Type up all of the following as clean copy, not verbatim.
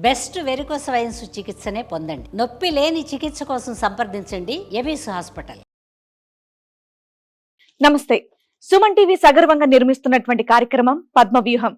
Best varicose veins చికిత్సనే పొందండి. నొప్పి లేని చికిత్స కోసం సంప్రదించండి ఎబిస్ హాస్పిటల్. నమస్తే. సుమన్ టీవీ సగర్వంగా నిర్మిస్తున్నటువంటి కార్యక్రమం పద్మవ్యూహం.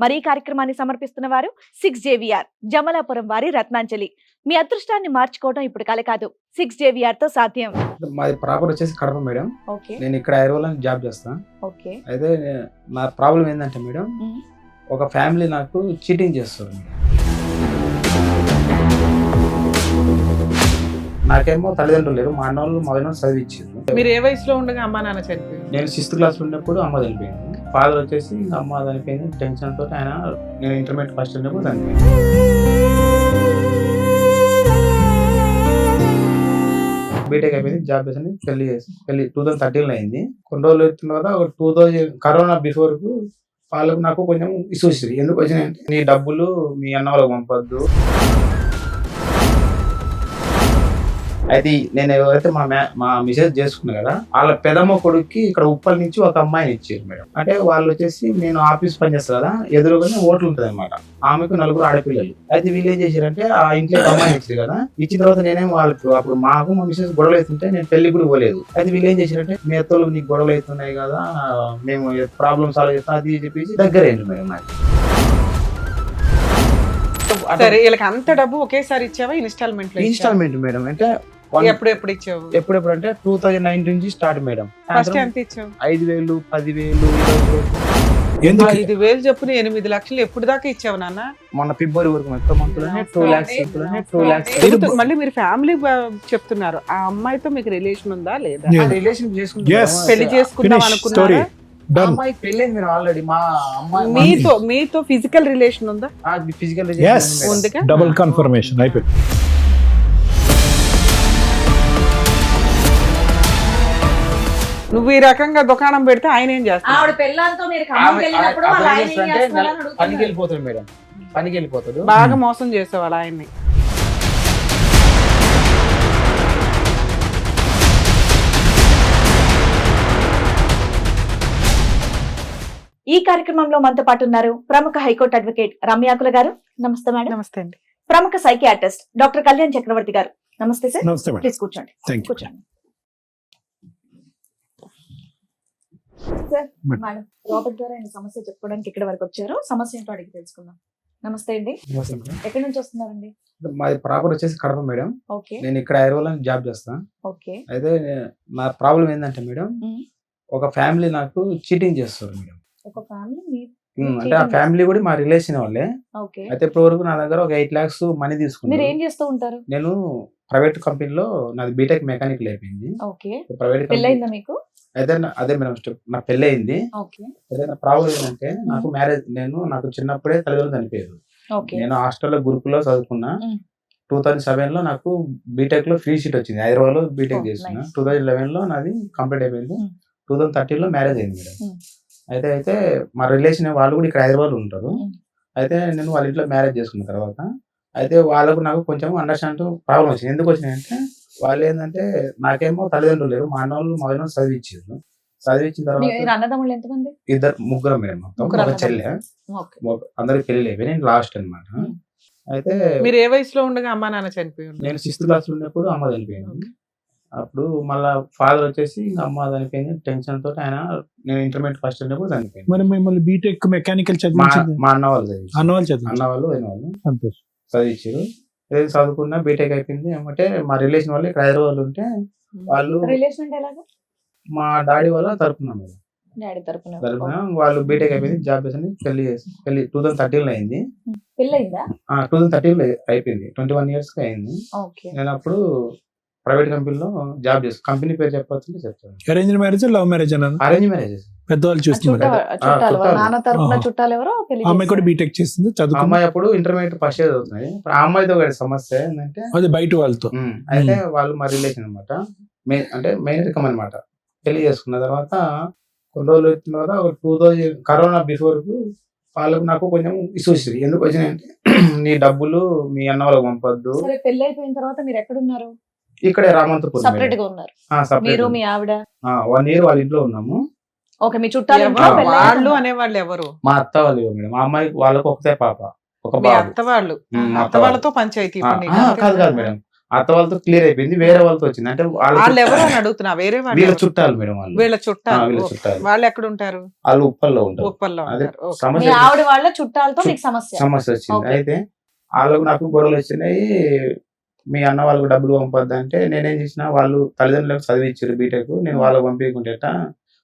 మరి ఈ కార్యక్రమాన్ని సమర్పిస్తున్న వారు 6JVR జమలాపురం వారి రత్నాంజలి. మీ అదృష్టాన్ని మార్చుకోవడం ఇప్పుడు కల కాదు, 6JVR తో సాధ్యం. మాది ప్రాపర్ వచ్చేసి కడప మేడం. ఓకే నేను ఇక్కడ ఐరోలో జాబ్ చేస్తాను. ఓకే అయితే నా ప్రాబ్లం ఏంటంటే మేడం, ఒక ఫ్యామిలీ నాకు చీటింగ్ చేస్తారు మేడం. నాకేమో తల్లిదండ్రులు లేరు, మా అన్నోళ్ళు మొదలైన చదివించారు. మీరు ఏ వయసులో ఉండగా అమ్మా నాన్న చనిపోయింది? నేను 6th క్లాస్ ఉన్నప్పుడు అమ్మ చనిపోయింది. ఫాదర్ వచ్చేసి ఇంకా అమ్మ చనిపోయింది. టెన్షన్ తోటి ఆయన, నేను ఇంటర్మీడియట్ ఫస్ట్ ఉన్నప్పుడు చనిపోయింది. బీటెక్ అయిపోయింది, జాబ్ చేసి పెళ్లి 2013 అయింది. కొన్ని రోజులు వచ్చిన తర్వాత 2000 కరోనా బిఫోర్ కు వాళ్ళకు నాకు కొంచెం ఇష్యూస్ ఎందుకు వచ్చినాయంటే, నీ డబ్బులు మీ అన్న వాళ్ళకి పంపొద్దు. అయితే నేను ఎవరైతే మా మిసేజ్ చేసుకున్నా కదా, వాళ్ళ పెదమ్మ కొడుక్కి ఇక్కడ ఉప్పల్ నుంచి ఒక అమ్మాయిని ఇచ్చారు మేడం. అంటే వాళ్ళు వచ్చేసి, నేను ఆఫీస్ పని చేస్తారు కదా, ఎదురుగానే హోటల్ ఉంటుంది అనమాట. ఆమెకు 4 ఆడపిల్లలు. అయితే వీళ్ళు ఏం చేశారంటే, ఆ ఇంట్లో అమ్మాయిని ఇచ్చారు కదా, ఇచ్చిన తర్వాత నేనేం వాళ్ళకు అప్పుడు మాకు మా మిసేజ్ గొడవలు అవుతుంటే నేను పెళ్లి కూడా పోలేదు. అయితే వీళ్ళు ఏం చేశారంటే, మీ అత్తలు నీకు గొడవలు అవుతున్నాయి కదా, మేము ప్రాబ్లమ్ సాల్వ్ చేస్తాం అది చెప్పేసి దగ్గర అయింది మేడం నాకు. సరే, వీళ్ళకి అంత డబ్బు ఒకేసారి ఇచ్చావా? Instalment madam. అంటే ఎప్పుడు ఇచ్చావు? ఎప్పుడెప్పుడు అంటే 2009 నుంచి స్టార్ట్ మేడం. ఫస్ట్ ఎంత ఇచ్చావు? 5,000, 10,000, 20,000. 5,000 చొప్పున 8 లక్షలు ఎప్పుడు దాకా ఇచ్చావు నాన్న? మొన్న ఫిబ్రవరి వరకు మొత్తం మంత్లోనే 2 lakhs. మళ్ళీ మీరు ఫ్యామిలీ చెప్తున్నారు, ఆ అమ్మాయితో మీకు రిలేషన్ ఉందా లేదా? రిలేషన్ పెళ్లి చేసుకుందాం అనుకున్నారా? అమ్మాయి పెళ్ళి మీరు ఆల్రెడీ మా అమ్మాయి మీతో ఫిజికల్ రిలేషన్ ఉందా? ఫిజికల్ ఉందిగా. డబుల్ కన్ఫర్మేషన్ అయిపోయింది. నువ్వు ఈ రకంగా దుకాణం పెడితే ఆయన ఏం చేస్తాడు? ఆవిడ పెళ్ళాంతో మీరు ఖమ్మం వెళ్ళినప్పుడు వాళ్ళ ఆయన ఏం చేస్తున్నారని అడుగుతున్నారు. పనికి వెళ్ళిపోతాడు మేడం, పనికి వెళ్ళిపోతాడు. బాగా మోసం చేసేవాళ్ళు ఆయన్ని. ఈ కార్యక్రమంలో మనతో పాటు ఉన్నారు ప్రముఖ హైకోర్టు అడ్వకేట్ రమ్యాకుల గారు. నమస్తే మేడం. నమస్తే అండి. ప్రముఖ సైకియాట్రిస్ట్ డాక్టర్ కళ్యాణ్ చక్రవర్తి గారు. నమస్తే సార్. నమస్తే మేడం. ప్లీజ్ కూర్చోండి. Thank you. కూర్చోండి సార్. మేడం రాబర్ట్ గారు ఆయన సమస్య చెప్పుకోవడానికి ఇక్కడ వరకు వచ్చారు. సమస్య ఏంటో అడిగి తెలుసుకుందాం. నమస్తే అండి. ఎక్కడి నుంచి వస్తున్నారండి? మాది ప్రాపర్ వచ్చేసి కడప మేడం. ఓకే నేను ఇక్కడ ఐరోలో జాబ్ చేస్తాను. ఓకే అయితే నా ప్రాబ్లం ఏంటంటే మేడం, ఒక ఫ్యామిలీ నాకు చీటింగ్ చేస్తారు మేడం. ఒక ఫ్యామిలీ అంటే ఆ ఫ్యామిలీ కూడా మా రిలేషన్ వాళ్ళే. ఓకే. అయితే ఇప్పటి వరకు నా దగ్గర ఒక 8 lakhs మనీ మీరు తీసుకున్నారు. ఏం చేస్తూ ఉంటారు? నేను ప్రైవేట్ కంపెనీలో, నాది బీటెక్ మెకానికల్ అయిపోయింది. ఓకే. Private company. పెళ్ళయిందా మీకు? అయితే అదే మేడం నాకు పెళ్ళి అయింది. ఓకే. అయితే నా ప్రాబ్లం ఏంటంటే, నాకు మ్యారేజ్, నాకు చిన్నప్పుడే తల్లిదండ్రులు చనిపోయారు. ఓకే. నేను హాస్టల్లో గురుకుల్లో చదువుకున్నా. 2007 లో నాకు బీటెక్ లో ఫ్రీ సీట్ వచ్చింది. హైదరాబాద్ లో బీటెక్ చేస్తున్నా. 2011 లో నాది కంప్లీట్ అయిపోయింది. 2013 లో మ్యారేజ్ అయింది మేడం. అయితే మా రిలేషన్ వాళ్ళు కూడా ఇక్కడ హైదరాబాద్ లో ఉంటారు. అయితే నేను వాళ్ళ ఇంట్లో మ్యారేజ్ చేసుకున్న తర్వాత, అయితే వాళ్ళకు నాకు కొంచెం అండర్స్టాండ్ ప్రాబ్లం వచ్చింది. ఎందుకు వచ్చినాయంటే, వాళ్ళు ఏంటంటే, నాకేమో తల్లిదండ్రులు లేరు, మా అన్నోళ్ళు మొదలైన చదివించారు. చదివించిన తర్వాత అన్నదమ్ములు ఎంతమంది? ముగ్గురు మేడం. మొత్తం ఒక చెల్లె. అందరికి పెళ్లి అయిపోయి నేను లాస్ట్ అనమాట. అయితే మీరు ఏ వయసులో ఉండగా అమ్మా నాన్న చనిపోయింది? నేను 6th క్లాస్ ఉన్నప్పుడు అమ్మ చనిపోయింది. అప్పుడు మళ్ళా ఫాదర్ వచ్చేసి ఇంకా అమ్మ చనిపోయింది. టెన్షన్ తోటి ఆయన, నేను ఇంటర్మీడియట్ ఫస్ట్ ఉన్నప్పుడు చనిపోయింది. మరి మిమ్మల్ని బీటెక్ మెకానికల్ చదివించింది మా అన్న వాళ్ళు చదివించారు. అన్న వాళ్ళు అయిన వాళ్ళు సంతోషం చదివించారు. ఏదైతే చదువుకున్నా బీటెక్ అయిపోయింది. ఏమంటే మా రిలేషన్ వాళ్ళు ఇక్కడ హైదరాబాద్ ఉంటే, వాళ్ళు రిలేషన్ అంటే ఎలాగా? మా డాడీ వాళ్ళ తరపున మేడం. డాడీ తరపున. వాళ్ళు బీటెక్ అయిపోయింది, జాబ్ చేసి పెళ్లి 2013 అయింది. పెళ్ళయిందా? 2013 లో అయిపోయింది. 21 years కి అయింది. ఓకే. నేను అప్పుడు ప్రైవేట్ కంపెనీలో జాబ్ చేస్తాను. కంపెనీ పేరు చెప్పొచ్చు చెప్తాను. అరేంజ్ మ్యారేజ్, లవ్ మ్యారేజ్ అన్న? Arrange marriage. పెద్దవాళ్ళు చూస్తున్నారు. చుట్టాలు, నాన్న తరపున చుట్టాలు ఎవరో పెళ్లి అమ్మాయి కూడా బీటెక్ చేస్తుంది, చదువు. అమ్మాయి అప్పుడు ఇంటర్మీడియట్ ఫస్ట్ ఇయర్ చదువుతుంది. ఆ అమ్మాయితో ఒక సమస్య ఏంటంటే, అది బయట వాళ్ళతో. అయితే వాళ్ళు మా రిలేషన్ అనమాట. అంటే మెయిన్ రికమ్ అనమాట. పెళ్లి చేసుకున్న తర్వాత కొన్ని రోజులు వచ్చిన తర్వాత 2000 కరోనా బిఫోర్ కు వాళ్ళకు నాకు కొంచెం ఇష్యూస్ ఎందుకు వచ్చినాయంటే, నీ డబ్బులు మీ అన్న వాళ్ళకి పంపొద్దు. సరే, పెళ్లి అయిపోయిన తర్వాత మీరు ఎక్కడున్నారు? ఇక్కడే రామంతపూర్ సపరేట్ గా ఉన్నారు separate మీరు మీ ఆవిడ 1 year వాళ్ళ ఇంట్లో ఉన్నాము. ఓకే మీ చుట్టాలు ఎవరు? ఇంట్లో పెళ్ళయ్యాక వాళ్ళు ఉన్నారు. అనేవాళ్ళు ఎవరు? మా అత్త వాళ్ళు మేడం, మా అమ్మాయి వాళ్ళకు ఒకటే పాప, ఒక మీ బాబు. అత్త వాళ్ళు. మా అత్త వాళ్ళతో పంచాయతీ ఇప్పుడు నీకు అంతేనా? కాదు మేడం, అత్త వాళ్ళతో క్లియర్ అయిపోయింది, వేరే వాళ్ళతో వచ్చింది. అంటే వాళ్ళు ఎవరు అని అడుగుతున్నా, వేరే వాళ్ళు వీళ్ళ ఎవరు? చుట్టాలు మేడం, వాళ్ళు వీళ్ళ చుట్టాలు. వీళ్ళ ఓకే. చుట్టాలు. వాళ్ళు ఎక్కడ ఉంటారు? వాళ్ళు ఉప్పల్లో ఉంటారు. ఉప్పల్లో అదే ఉంటారు. ఓకే. మీ సమస్య ఆవిడ వాళ్ళ చుట్టాలతో మీకు సమస్య సమస్య వచ్చింది. ఓకే. అయితే వాళ్ళకు నాకు గొడవలు వచ్చినాయి. మీ అన్న వాళ్ళకు డబ్బులు పంపొద్దు అంటే నేనేం చేసిన, వాళ్ళు తల్లిదండ్రులకు చదివించారు బీటెక్, నేను వాళ్ళకి పంపించుకుంటా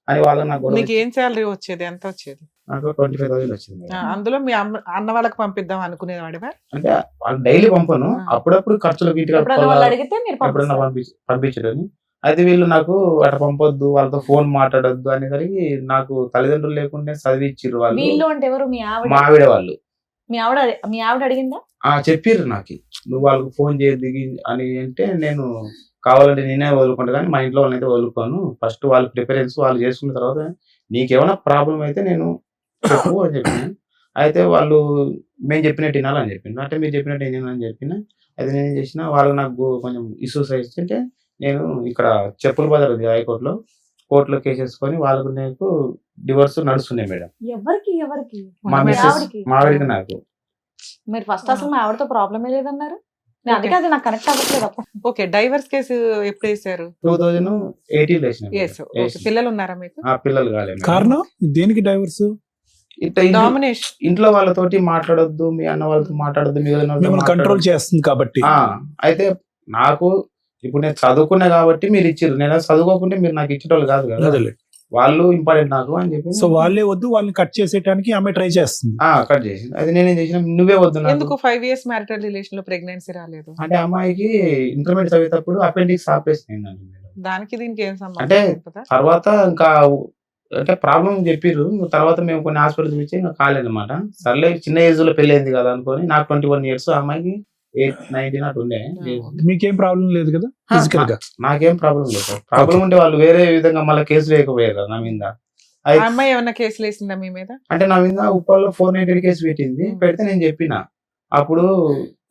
అని వాళ్ళకి నాకు గొడవ నీకు ఏం శాలరీ వచ్చేది? ఎంత వచ్చేది? నాకు 25,000 వచ్చింది. అందులో మీ అన్న వాళ్ళకి పంపిద్దాం అనుకునేవాడివా? అంటే వాళ్ళు డైలీ పంపను, అప్పుడప్పుడు ఖర్చులకు ఇంటికి ఎప్పుడైనా వాళ్ళు అడిగితే మీరు ఎప్పుడన్నా పంపిస్తారు. పంపించడని. అయితే వీళ్ళు నాకు అట్లా పంపొద్దు, వాళ్ళతో ఫోన్ మాట్లాడొద్దు అనేసరికి నాకు తల్లిదండ్రులు లేకుండా చదివిచ్చిర్రు వాళ్ళు. వీళ్ళు అంటే ఎవరు? మీ ఆవిడ మా ఆవిడ వాళ్ళు మీ ఆవిడ అడిగిందా? చెప్పిర్రు నాకు, నువ్వు వాళ్ళకి ఫోన్ దిగి అని అంటే నేను కావాలంటే నేనే వదులుకుంటా, కానీ మా ఇంట్లో వాళ్ళని అయితే వదులుకోను. ఫస్ట్ వాళ్ళ ప్రిఫరెన్స్ వాళ్ళు చేసుకున్న తర్వాత నీకేమైనా ప్రాబ్లం అయితే నేను చెప్పు అని చెప్పిన. అయితే వాళ్ళు మేము చెప్పినట్టు వినాలని చెప్పిండు. అంటే మీరు చెప్పినట్టు వినాలని చెప్పిన. అయితే నేనేం చేసిన, వాళ్ళు నాకు కొంచెం ఇష్యూస్ అయితే నేను ఇక్కడ చెప్పుల బజార్ ఉంది హైకోర్టులో, కోర్టులో కేసు వేసుకొని వాళ్ళకు నాకు డివోర్స్ నడుస్తున్నాయి మేడం. ఎవరికి మా మీ మిస్సెస్ ఆవిడకి? మా ఆవిడకి నాకు. మీరు ఫస్ట్ అసలు మా ఆవిడతో ప్రాబ్లమే లేదన్నారు. నేను అందుకే అది నాకు కనెక్ట్ అవ్వట్లేదు అప్పుడు. ఓకే. డైవర్స్ కేసు ఎప్పుడు వేసారు? 2018 వేసిన మేడం. Yes. ఓకే. పిల్లలు ఉన్నారా మీకు? పిల్లలు కాలేదు. కారణం దేనికి డైవర్స్? ఇట్లా డామినేషన్. ఇంట్లో వాళ్ళతోటి మాట్లాడొద్దు, మీ అన్న వాళ్ళతో మాట్లాడొద్దు, మీ వదిన వాళ్ళతో మిమ్మల్ని కంట్రోల్ మాట్లాడొద్దు. చేస్తుంది కాబట్టి. అయితే నాకు ఇప్పుడు నేను చదువుకున్నా కాబట్టి మీరు ఇచ్చిర్రు, నేను చదువుకోకుంటే మీరు నాకు ఇచ్చేటోళ్ళు కాదు కదా, అదేలే. వాళ్ళు ఇంపార్టెంట్ నాకు అని చెప్పి సో వాళ్ళే వద్దు, వాళ్ళని కట్ చేసేయడానికి ఆమె ట్రై చేస్తుంది. కట్ చేసి. అయితే నేనేం చేసిన, నువ్వే వద్దు నాకు. ఎందుకు 5 years మ్యారిటల్ రిలేషన్ లో ప్రెగ్నెన్సీ రాలేదు? అంటే అమ్మాయికి ఇంటర్మీడియట్ చదివేటప్పుడు అపెండిక్స్ ఆపరేషన్ అయిందండి మేడం. దానికి దీనికి ఏం సంబంధం? అంటే ఉంటుందా? తర్వాత ఇంకా అంటే ప్రాబ్లం చెప్పిర్రు, తర్వాత మేము కొన్ని హాస్పిటల్ చూపించి ఇంకా కాలేదన్నమాట. సర్లే చిన్న ఏజ్ లో పెళ్లి అయింది కదా అనుకొని, నాకు 21 years, అమ్మాయికి 8-19 అటు ఉండే. మీకేం ప్రాబ్లం లేదు కదా ఫిజికల్ గా? నాకేం ప్రాబ్లం లేదు సార్. ప్రాబ్లం ఉంటే వాళ్ళు వేరే విధంగా మళ్ళీ కేసు వేయకపోయారు కదా నా మీద. ఆ అమ్మాయి ఏమన్నా కేసులు వేసిందా మీ మీద? అంటే నా మీద ఉప్పల్లో 490 కేసు పెట్టింది. పెడితే నేను చెప్పిన, అప్పుడు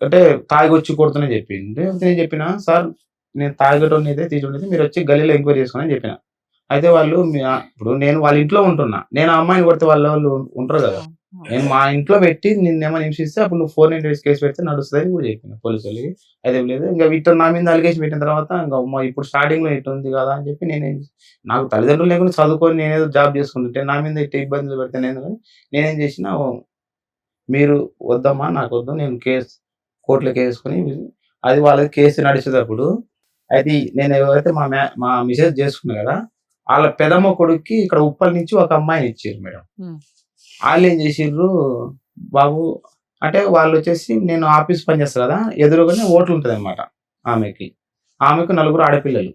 అంటే తాగొచ్చి కొడుతున్నా చెప్పింది. నేను చెప్పిన, సార్ నేను తాగటోని అయితే తీసుకుంటే మీరు వచ్చి గల్లీలో ఎంక్వైరీ చేసుకుని అని చెప్పిన. అయితే వాళ్ళు ఇప్పుడు నేను వాళ్ళ ఇంట్లో ఉంటున్నా, నేను ఆ అమ్మాయిని కొడితే వాళ్ళు ఉంటారు కదా, నేను మా ఇంట్లో పెట్టి నిన్నేమో హింసిస్తే అప్పుడు నువ్వు 490 కేసు పెడితే నడుస్తుంది అని కూడా చెప్పిన పోలీసు వాళ్ళకి. అయితే లేదు, ఇంకా వీటితో నా మీద అలిగేషన్ పెట్టిన తర్వాత ఇంకా ఇప్పుడు స్టార్టింగ్ లో ఇటు ఉంది కదా అని చెప్పి నాకు తల్లిదండ్రులు లేకుండా చదువుకొని నేనేదో జాబ్ చేసుకుంటుంటే నా మీద ఇటు ఇబ్బందులు పెడితే నేనేం చేసిన, మీరు వద్దమ్మా నాకు వద్దు, నేను కోర్టులో కేసుకొని అది వాళ్ళకి కేసు నడిచేటప్పుడు అయితే నేను ఎవరైతే మా మిసెస్ చేసుకున్నా కదా, వాళ్ళ పెదమ్మ కొడుక్కి ఇక్కడ ఉప్పల్ నుంచి ఒక అమ్మాయిని ఇచ్చారు మేడం. వాళ్ళు ఏం చేసిర్రు, బాబు అంటే వాళ్ళు వచ్చేసి నేను ఆఫీస్ పని చేస్తా కదా, ఎదురుగానే ఓట్లు ఉంటుంది అనమాట ఆమెకు 4 ఆడపిల్లలు.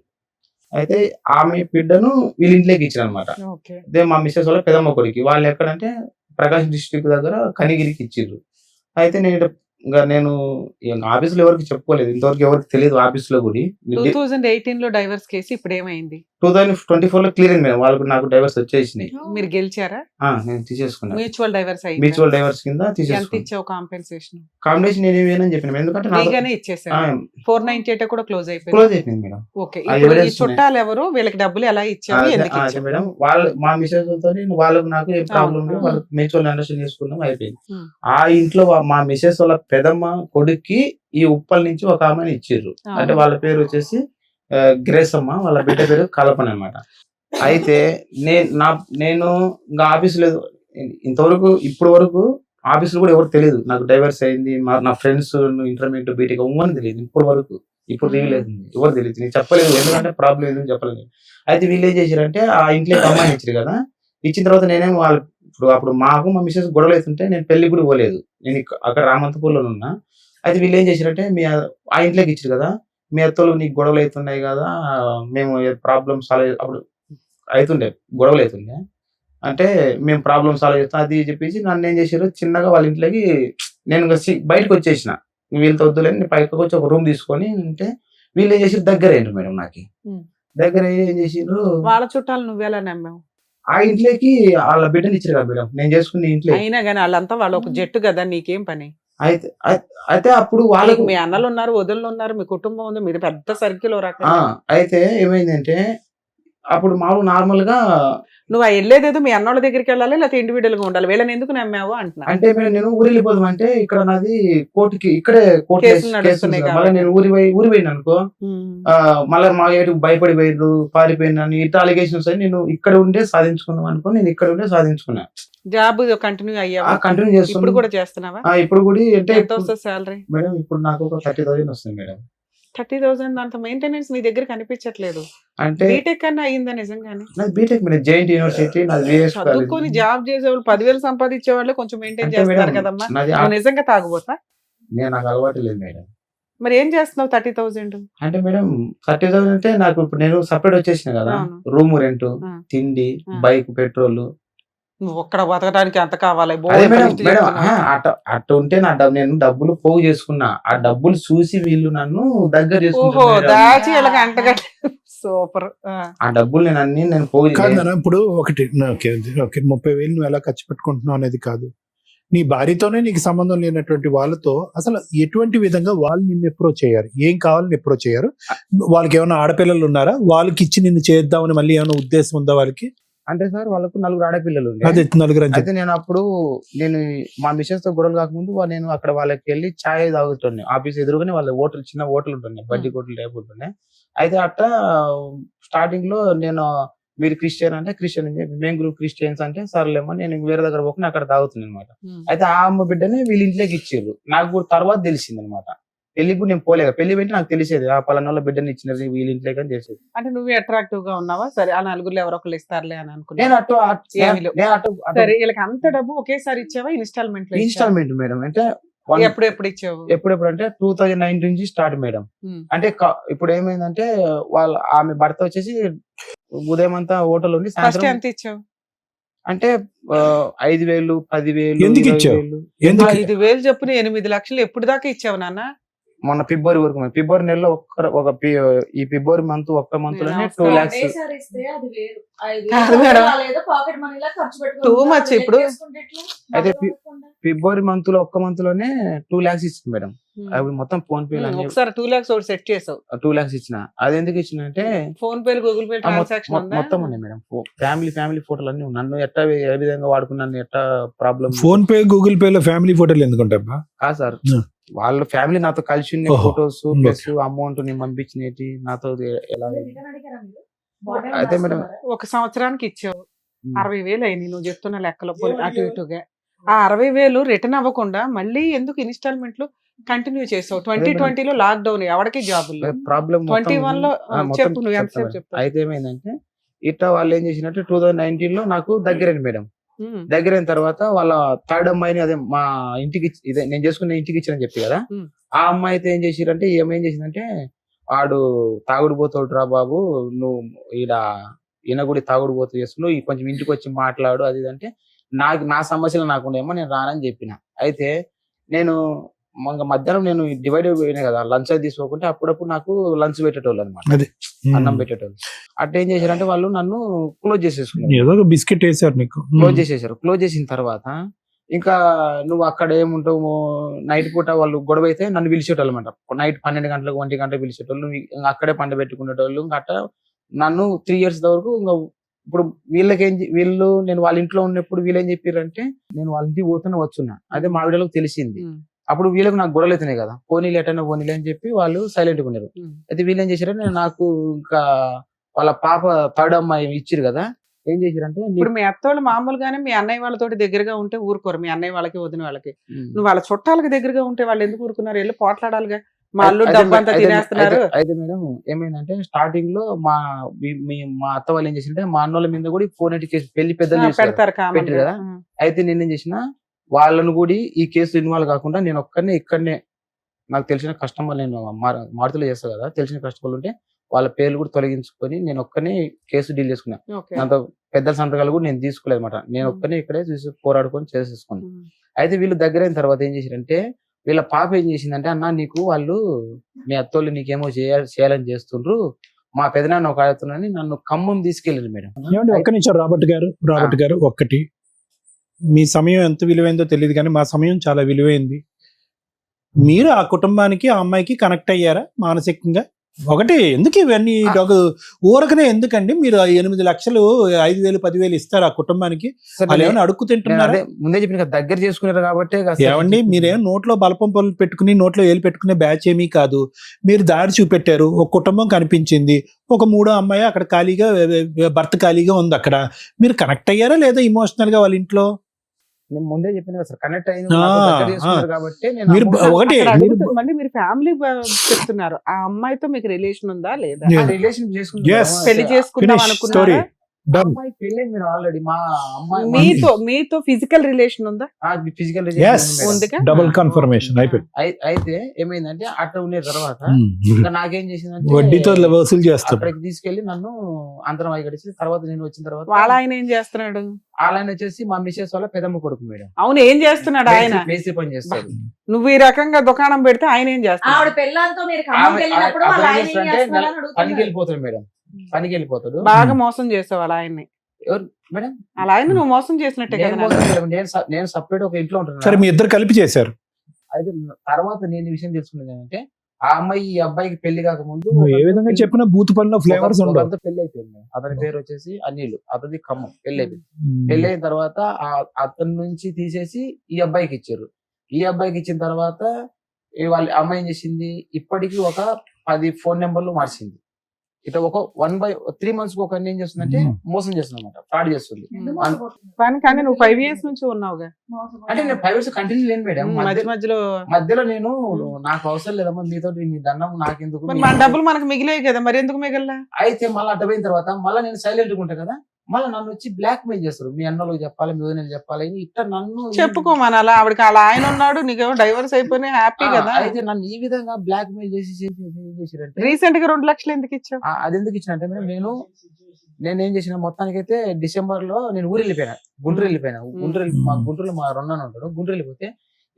అయితే ఆమె బిడ్డను వీళ్ళ ఇంట్లోకి ఇచ్చారు అనమాట. ఓకే. అదే మా మిస్సెస్ వాళ్ళ పెదమ్మ కొడుకు. వాళ్ళు ఎక్కడంటే ప్రకాశం డిస్ట్రిక్ట్ దగ్గర కనిగిరికి ఇచ్చిర్రు. అయితే నేను ఆఫీసులో ఎవరికి చెప్పుకోలేదు, ఇంతవరకు ఎవరికి తెలియదు ఆఫీసులో కూడా. 2018 లో డైవర్స్ కేసు ఇప్పుడు ఏమైంది? 2024 లో క్లియర్ అయింది మేడం, వాళ్ళకు నాకు డైవర్స్ వచ్చేసినాయి. మీరు గెలిచారా? నేను తీసేసుకున్నాను. మ్యూచువల్ డైవర్స్ అయింది. మ్యూచువల్ డైవర్స్ కింద ఎంత తీసేసుకున్నాను. ఇచ్చావు కాంపెన్సేషన్? కాంబినేషన్ నేనేమేనని చెప్పిన, ఎందుకంటే నాకు ఫ్రీగానే ఇచ్చేసారు. 498 కూడా క్లోజ్ అయిపోయింది. క్లోజ్ అయిపోయింది మేడం. ఓకే. ఆ ఇప్పుడు ఈ evidence చుట్టాలు ఎవరు, వీళ్ళకి డబ్బులు ఎలా ఇచ్చారు, ఎందుకు అదే ఇచ్చారు? మేడం, వాళ్ళు మా మిసెస్ తో వాళ్ళకు నాకు ఏ ప్రాబ్లం లేదు, వాళ్ళకి మ్యూచువల్ అండర్స్టాండ్ చేసుకున్నాం, అయిపోయింది. ఆ ఇంట్లో మా మిసెస్ వాళ్ళ పెదమ్మ కొడుక్కి ఈ ఉప్పల్ నుంచి ఒక ఆమెను ఇచ్చిర్రు. అంటే వాళ్ళ పేరు వచ్చేసి గ్రేస్ అమ్మ, వాళ్ళ బిడ్డ పేరు కల్పన అన్నమాట. అయితే నేను ఇంకా ఆఫీస్ లేదు ఇంతవరకు, ఇప్పటి వరకు ఆఫీసులో కూడా ఎవరు తెలియదు నాకు డైవర్స్ అయింది. నా ఫ్రెండ్స్ ఇంటర్మీడియట్ బీటెక్ అవ్వని తెలియదు ఇప్పటి వరకు. ఇప్పుడు రివీల్ అవుతుంది, ఎవరు తెలియదు, నేను చెప్పలేదు, ఎందుకంటే ప్రాబ్లం ఏదో చెప్పలేదు. అయితే వీళ్ళు ఏం చేశారంటే ఆ ఇంట్లో అమ్మాయిని ఇచ్చారు కదా, ఇచ్చిన తర్వాత నేనేమో వాళ్ళు అప్పుడు మాకు మా మిసెస్ గొడవలు అవుతుంటే నేను పెళ్లి కూడా పోలేదు, నేను అక్కడ రామంతపూర్లో ఉన్నా. అయితే వీళ్ళు ఏం చేశారంటే ఆ ఇంట్లోకి ఇచ్చారు కదా, మీ అత్తలు నీకు గొడవలు అవుతున్నాయి కదా, మేము ప్రాబ్లమ్ సాల్వ్ అప్పుడు అవుతుండే గొడవలు అవుతుండే, అంటే మేము ప్రాబ్లమ్ సాల్వ్ చేస్తాం అది చెప్పేసి నన్ను ఏం చేశారు, చిన్నగా వాళ్ళ ఇంట్లోకి నేను బయటకు వచ్చేసిన, వీళ్ళతో వద్దులేని నేను పైకి వచ్చి ఒక రూమ్ తీసుకొని ఉంటే వీళ్ళు ఏం చేసారు, దగ్గర అయ్యారు మేడం. నాకు దగ్గర ఏం చేసారు, వాళ్ళ చుట్టాలు నువ్వెలా నమ్మావు? ఆ ఇంట్లోకి వాళ్ళ బిడ్డని ఇచ్చారు కదా మేడం, నేను చేసుకున్న ఇంట్లో. అయినా కానీ వాళ్ళంతా వాళ్ళు ఒక జట్టు కదా, నీకేం పని? అయితే అప్పుడు వాళ్ళకి వాళ్ళకు మీ అన్నలు ఉన్నారు, వదినలు ఉన్నారు, మీ కుటుంబం ఉంది, మీరు పెద్ద సర్కిల్ రకం. అయితే ఏమైందంటే అప్పుడు మామూలు నార్మల్ గా నువ్వు వెళ్ళేదేదో మీ అన్నోళ్ళ దగ్గరికి వెళ్ళాలి, లేకపోతే ఇండివిడువల్ గా ఉండాలి. వీళ్ళని ఎందుకు నమ్మావు అంటున్నా. అంటే నేను ఊరు వెళ్ళిపోదాం అంటే ఇక్కడ నాది కోర్టుకి ఇక్కడే కోర్టు కేసులు నడుస్తున్నాయి మళ్ళీ కాబట్టి. నేను ఊరి పోయిన అనుకో మళ్ళీ మా ఏటు భయపడి పోయిండ్రు పారిపోయినాను ఇట్లా అలిగేషన్స్ అని నేను ఇక్కడ ఉండే సాధించుకున్నాం అనుకో నేను ఇక్కడ ఉండే సాధించుకున్నా జాబ్ కంటిన్యూ అయ్యావా? కంటిన్యూ ఇప్పుడు చేస్తున్నా కూడా చేస్తున్నావా? ఇప్పుడు కూడా అంటే ఎంత వస్తుంది శాలరీ? మేడం ఇప్పుడు నాకు ఒక 30,000 వస్తుంది మేడం. 30,000 అంత మెయింటెనెన్స్ నీ దగ్గర కనిపించట్లేదు. అంటే బీటెక్ అన్నా అయిందా నిజంగానే? నాది బీటెక్ మేడం జైంట్ యూనివర్సిటీ నాది VS చదువుకొని జాబ్ చేసేవాళ్ళు 10,000 సంపాదించే వాళ్ళు కొంచెం మెయింటైన్ అంటే చేస్తారు మేడం, కదమ్మా. నాది నువ్వు నిజంగా తాగుబోతా? నేను నాకు అలవాటు లేదు మేడం. మరి ఏం చేస్తున్నావు 30,000? అంటే మేడం 30,000 అంటే నాకు ఇప్పుడు నేను సపరేట్ వచ్చేసిన కదా అవును. రూమ్ రెంట్ ఆ. తిండి ఆ. బైక్ పెట్రోల్ నువ్వు ఒక్కడ బతకడానికి ఎంత కావాలి? అదే మేడం మేడం అట్ట ఉంటే నేను డబ్బులు పోగు చేసుకున్నా ఆ డబ్బులు చూసి వీళ్ళు నన్ను దగ్గర ఓహో చేసుకుంటారు మేడం. దాచి ఇలాగ అంటగట్ట. సూపర్. ఆ డబ్బులు నేను పోగు కాదు నాన్న, ఇప్పుడు ఒకటి ఓకే ఓకే 30,000 నువ్వు ఎలా ఖర్చు పెట్టుకుంటున్నావు అనేది కాదు. నీ భార్యతోనే నీకు సంబంధం లేనటువంటి వాళ్ళతో అసలు ఎటువంటి విధంగా వాళ్ళు నిన్ను అప్రోచ్ అయ్యారు, ఏం కావాలని అప్రోచ్ అయ్యారు? వాళ్ళకి ఏమైనా ఆడపిల్లలు ఉన్నారా? వాళ్ళకి ఇచ్చి నిన్ను చేద్దామని మళ్ళీ ఏమైనా ఉద్దేశం ఉందా వాళ్ళకి? అంటే సార్ వాళ్ళకు 4 ఆడపిల్లలు ఉండే. అదే 4 అని అయితే నేను మా మిషన్స్ తో గొడవలు కాకముందు నేను అక్కడ వాళ్ళకి వెళ్ళి ఛాయ్ తాగుతుండే ఆఫీస్ ఎదురుగానే వాళ్ళ హోటల్ చిన్న హోటల్ ఉంటుండే బడ్డీ హోటల్ టైప్ ఉంటుండే. అయితే అట్లా స్టార్టింగ్ లో నేను మీరు క్రిస్టియన్ అంటే క్రిస్టియన్ అని చెప్పి మేము గ్రూప్ క్రిస్టియన్స్ అంటే సర్లేమో నేను వేరే దగ్గర పోకుండా అక్కడ తాగుతున్నాను అనమాట. అయితే ఆ అమ్మ బిడ్డని వీళ్ళ ఇంట్లోకి ఇచ్చారు. నాకు కూడా తర్వాత తెలిసింది అనమాట. పెళ్లికి కూడా నేను పోలేదు, పెళ్లి పెట్టి నాకు తెలిసేది ఆ పలానా బిడ్డని ఇచ్చినది వీళ్ళ ఇంట్లోకి అని తెలిసేది. అంటే నువ్వు అట్రాక్టివ్ గా ఉన్నావా? సరే ఆ నలుగురు ఎవరో ఒకళ్ళు ఇస్తారులే అని అనుకున్నా. నేను ఏమీ లేవు. సరే వీళ్ళకి అంత డబ్బు ఒకేసారి ఇచ్చావా? ఇన్స్టాల్మెంట్ లో ఇన్స్టాల్మెంట్ మేడం అంటే ఎప్పుడు ఇచ్చావు? ఎప్పుడెప్పుడు అంటే 2019 నుంచి స్టార్ట్ మేడం. అంటే ఇప్పుడు ఏమైందంటే ఆమె భర్త వచ్చేసి ఉదయం అంతా హోటల్ ఉండి ఫస్ట్ సాయంత్రం ఎంత ఇచ్చావు? అంటే 5,000 10,000 ఎందుకు ఇచ్చావు? 20,000 ఎందుకు? 5,000 చొప్పున 8 లక్షలు ఎప్పుడు దాకా ఇచ్చావు నాన్న? మొన్న ఫిబ్రవరి వరకు ఫిబ్రవరి నెలలో ఈ ఫిబ్రవరి మంత్ ఒక్క మంత్ లోనే 2 lakhs. కాదు మేడం. Too much ఇప్పుడు. అయితే ఫిబ్రవరి మంత్ లో ఒక్క మంత్ లోనే 2 lakhs ఇచ్చింది మేడం. అప్పుడు మొత్తం ఫోన్ పే ఒకసారి 2 lakhs ఒకటి సెట్ చేసావు. 2 lakhs ఇచ్చిన. అది ఎందుకు ఇచ్చిన అంటే phone pay Google pay transaction ఉందా? మొత్తం ఉన్నాయి మేడం. ఫ్యామిలీ ఫోటోలు అన్ని నన్ను ఎట్లా ఏ విధంగా వాడుకున్నాను ఎట్లా problem phone pay Google pay లో ఫ్యామిలీ ఫోటోలు ఎందుకుంటాయా? కాదు సార్, వాళ్ళ ఫ్యామిలీ నాతో కలిసి ఉన్న ఓహో. ఫొటోస్ ప్లస్ అమౌంట్ నేను పంపించినవి నాతో ఎలా అయితే మేడం ఒక సంవత్సరానికి ఇచ్చావు 60,000 అయినాయి నువ్వు చెప్తున్న లెక్కలో అటు ఇటుగా. ఆ 60,000 రిటర్న్ అవ్వకుండా మళ్ళీ ఎందుకు ఇన్స్టాల్మెంట్లు కంటిన్యూ చేసావు? 2020 లో లాక్ డౌన్, ఎవరికి జాబులు? ప్రాబ్లం 21 లో చెప్పు, నువ్వు ఎంతసేపు చెప్తావు? అయితే ఏమైందంటే ఇట్లా వాళ్ళు ఏం చేసినట్టు 2019 లో నాకు దగ్గరైంది మేడం. దగ్గరైన తర్వాత వాళ్ళ థర్డ్ అమ్మాయిని అదే మా ఇంటికి ఇదే నేను చేసుకున్న ఇంటికి ఇచ్చానని చెప్పి కదా, ఆ అమ్మాయి అయితే ఏం చేసిరంటే ఏం చేసిందంటే వాడు తాగుడు పోతాడు రా బాబు, నువ్వు ఈయన కూడా తాగుడు పోతూ చేస్తున్నావు, కొంచెం ఇంటికి వచ్చి మాట్లాడు అది ఇది అంటే నా సమస్యలు నాకుండేమో నేను రానని చెప్పిన. అయితే నేను మధ్యాహ్నం నేను డివైడ్ అయిపోయినా కదా, లంచ్ అది తీసుకోకుంటే అప్పుడప్పుడు నాకు లంచ్ పెట్టేటోళ్ళు అనమాట, అన్నం పెట్టేటోళ్ళు. అట్లా ఏం చేశారంటే వాళ్ళు నన్ను క్లోజ్ చేసేసుకున్నారు, ఏదో బిస్కెట్ వేసారు నీకు. క్లోజ్ చేసేసారు. క్లోజ్ చేసిన తర్వాత ఇంకా నువ్వు అక్కడ ఏముంటావు, నైట్ పూట వాళ్ళు గొడవ అయితే నన్ను పిలిచేటోళ్ళు అనమాట. నైట్ 12 గంటలకు 1 గంట పిలిచేటోళ్ళు, ఇంకా అక్కడే పండ పెట్టుకునేటోళ్ళు. ఇంకా అట్లా నన్ను 3 years వరకు ఇంకా ఇప్పుడు వీళ్ళు నేను వాళ్ళ ఇంట్లో ఉన్నప్పుడు వీళ్ళు ఏం చెప్పారంటే నేను వాళ్ళ ఇంటికి పోతూనే వచ్చున్నా. అదే మా వీడియోకి తెలిసింది. అప్పుడు వీళ్ళకి నాకు గొడవలు అవుతున్నాయి కదా, పోనీలు ఎటైనా పోనీలే అని చెప్పి వాళ్ళు సైలెంట్ గా ఉన్నారు. అయితే వీళ్ళు ఏం చేశారంటే నాకు ఇంకా వాళ్ళ పాప థర్డ్ అమ్మాయి ఇచ్చిరు కదా, ఏం చేశారంటే ఇప్పుడు మీ అత్తోళ్ళు మామూలుగానే మీ అన్నయ్య వాళ్ళతోటి దగ్గరగా ఉంటే ఊరుకోరు, మీ అన్నయ్య వాళ్ళకి వదిన వాళ్ళకి. నువ్వు వాళ్ళ చుట్టాలకి దగ్గరగా ఉంటే వాళ్ళు ఎందుకు ఊరుకున్నారు? వెళ్ళి పోట్లాడాలిగా, మా అల్లు డబ్బు అంతా తినేస్తున్నారు. అయితే మేడం ఏమైందంటే స్టార్టింగ్ లో మా అత్త వాళ్ళు ఏం చేసింటే మా అన్నోళ్ళ మీద కూడా ఫోన్ కేసు పెళ్లి పెద్దలు పెడతారు పెట్టారు కదా. అయితే నేనేం చేసిన వాళ్ళను కూడా ఈ కేసు ఇన్వాల్వ్ కాకుండా నేను ఇక్కడనే నాకు తెలిసిన కస్టమర్ నేను మారుతులు చేస్తా కదా, తెలిసిన కస్టమర్లు ఉంటే వాళ్ళ పేర్లు కూడా తొలగించుకొని నేను ఒక్కనే కేసు డీల్ చేసుకున్నా. దాంతో పెద్దల సంతకాలు కూడా నేను తీసుకోలేదు అనమాట. నేను ఒక్కనే ఇక్కడే పోరాడుకొని చేసేసుకున్నాను. అయితే వీళ్ళు దగ్గరైన తర్వాత ఏం చేశారంటే వీళ్ళ పాప ఏం చేసిందంటే, అన్న నీకు వాళ్ళు మీ అత్తోళ్ళు నీకేమో చేయాలని చేస్తుండ్రు, మా పెదనాన్న ఒక ఆడుతున్నాని నన్ను ఖమ్మం తీసుకెళ్ళారు మేడం. ఒక్క నిమిషం రాబర్ట్ గారు ఒక్కటి, మీ సమయం ఎంత విలువైందో తెలియదు కానీ మా సమయం చాలా విలువైంది. మీరు ఆ కుటుంబానికి ఆ అమ్మాయికి కనెక్ట్ అయ్యారా మానసికంగా? ఒకటి ఎందుకు ఇవన్నీ ఊరకనే ఎందుకండి మీరు 8 లక్షలు 5,000 10,000 ఇస్తారు ఆ కుటుంబానికి? సార్, వాళ్ళు ఏమైనా అడుక్కు నేను తింటున్నారా? అదే ముందే చెప్పిన కదా, దగ్గర చేసుకున్నారు కాబట్టి ఏమండి మీరేం నోట్లో బలపం పళ్ళు పెట్టుకుని నోట్లో ఏలు పెట్టుకునే బ్యాచ్ ఏమీ కాదు. మీరు దారి చూపెట్టారు, ఒక కుటుంబం కనిపించింది, ఒక మూడో అమ్మాయి అక్కడ ఖాళీగా భర్త ఖాళీగా ఉంది. అక్కడ మీరు కనెక్ట్ అయ్యారా లేదా ఇమోషనల్ గా వాళ్ళ ఇంట్లో? నేను ముందే చెప్పిన కదా సార్, కనెక్ట్ అయింది ఆ, దగ్గర చేసుకున్నారు కాబట్టి నేను మీరు అమౌంట్- ఒకటి అక్కడ మీరు- అడుగుతూ- మళ్ళీ మీరు ఫ్యామిలీ చెప్తున్నారు, ఆ అమ్మాయితో మీకు రిలేషన్ ఉందా లేదా? Yeah. ఆ రిలేషన్ Yes. చేసుకున్నాను. పెళ్లి చేసుకుందాం Finish అనుకున్నారా? story. Done. అమ్మాయి పెళ్ళి మీరు ఆల్రెడీ మా అమ్మాయి మీతో ఫిజికల్ రిలేషన్ ఉందా? Physical Yes. ఉందిగా? డబుల్ కన్ఫర్మేషన్ అయిపోయింది. అయితే ఏమైందంటే అట్లా ఉన్న తర్వాత Hmm. ఇంకా నాకేం చేసిందంటే వడ్డీతో వసూలు చేస్తారు. అక్కడికి తీసుకెళ్లి నన్ను అంతరం అయ్యి తర్వాత నేను వచ్చిన తర్వాత వాళ్ళ ఆయన ఏం చేస్తున్నాడు? ఆయన వచ్చేసి మా మిసెస్ వాళ్ళ పెదమ్మ కొడుకు మేడం. అవును, ఏం చేస్తున్నాడు ఆయన? మేస్త్రి పని చేస్తాడు. నువ్వు ఈ రకంగా దుకాణం పెడితే ఆయన ఏం ఆవిడ చేస్తాడు? పెళ్ళాంతో మీరు ఆమె- ఖమ్మంకి వెళ్ళినప్పుడు వాళ్ళ అతను ఆయన ఏం చేస్తాడంటే చేస్తున్నాడని పనికి అడుగుతున్నారు. వెళ్ళిపోతాడు మేడం, పనికి వెళ్ళిపోతాడు. బాగా మోసం చేసావు వాళ్ళ ఆయన్ని. ఎవరు మేడం? అలా ఆయన నువ్వు మోసం చేసినట్టే నేను కదా మోసం నాన్న? చేయలేదు. నేను సపరేట్ ఒక ఇంట్లో సరే ఉంటున్నాను. మీ ఇద్దరు కలిపి చేశారు. అయితే తర్వాత నేను ఈ విషయం తెలుసుకున్నది ఏంటంటే ఆ అమ్మాయి ఈ అబ్బాయికి పెళ్లి కాకముందు నువ్వు ఏ విధంగా చెప్పినా బూత్ పనిలో ఫ్లేవర్స్ ఉండవు. ఒకరితో పెళ్లి అయిపోయింది మేడం. అతని పేరు వచ్చేసి అనిల్, అతని ఖమ్మం. పెళ్లి అయిపోయింది. పెళ్లి అయిన తర్వాత అతని నుంచి తీసేసి ఈ అబ్బాయికి ఇచ్చారు. ఈ అబ్బాయికి ఇచ్చిన తర్వాత వాళ్ళ అమ్మాయి ఏం చేసింది, ఇప్పటికి ఒక 10 ఫోన్ నెంబర్లు మార్చింది. ఇట్లా ఒక 3 months ఒక ఏం చేస్తుందంటే మోసం చేస్తుంది అనమాట, ఫ్రాడ్ చేస్తుంది. కానీ నువ్వు 5 years నుంచి ఉన్నావుగా. అంటే నేను 5 years కంటిన్యూ లేను మేడం. మధ్య మధ్యలో మధ్యలో నేను నాకు అవసరం లేదమ్మా మీతో, మీ దండం నాకెందుకు. మరి మన డబ్బులు మనకు మిగిలే కదా, మరి ఎందుకు మిగల్లా? అయితే మళ్ళీ అడ్డపోయిన తర్వాత మళ్ళీ నేను సైలెంట్ గా ఉంటా కదా, మళ్ళీ నన్ను వచ్చి బ్లాక్ మెయిల్ చేస్తారు. మీ అన్నలకు చెప్పాలి, మీ వదినలకు చెప్పాలి, ఇట్లా నన్ను చెప్పుకోమనాలా? ఆవిడకి అలా ఆయన ఉన్నాడు, నీకేమో డైవర్స్ అయిపోయినా హ్యాపీ కదా. అయితే నన్ను ఈ విధంగా బ్లాక్ మెయిల్ చేసి చేసిరంటే రీసెంట్ గా 2 లక్షలు ఎందుకు ఇచ్చావు? అది ఎందుకు ఇచ్చినంటే మేడం, నేను ఏం చేసిన మొత్తానికైతే డిసెంబర్ లో నేను ఊరు వెళ్ళిపోయినా, గుంటూరు వెళ్ళిపోయినా. మా గుంటూరులో మా రొన్న ఉంటాడు. గుంటూరు వెళ్ళిపోతే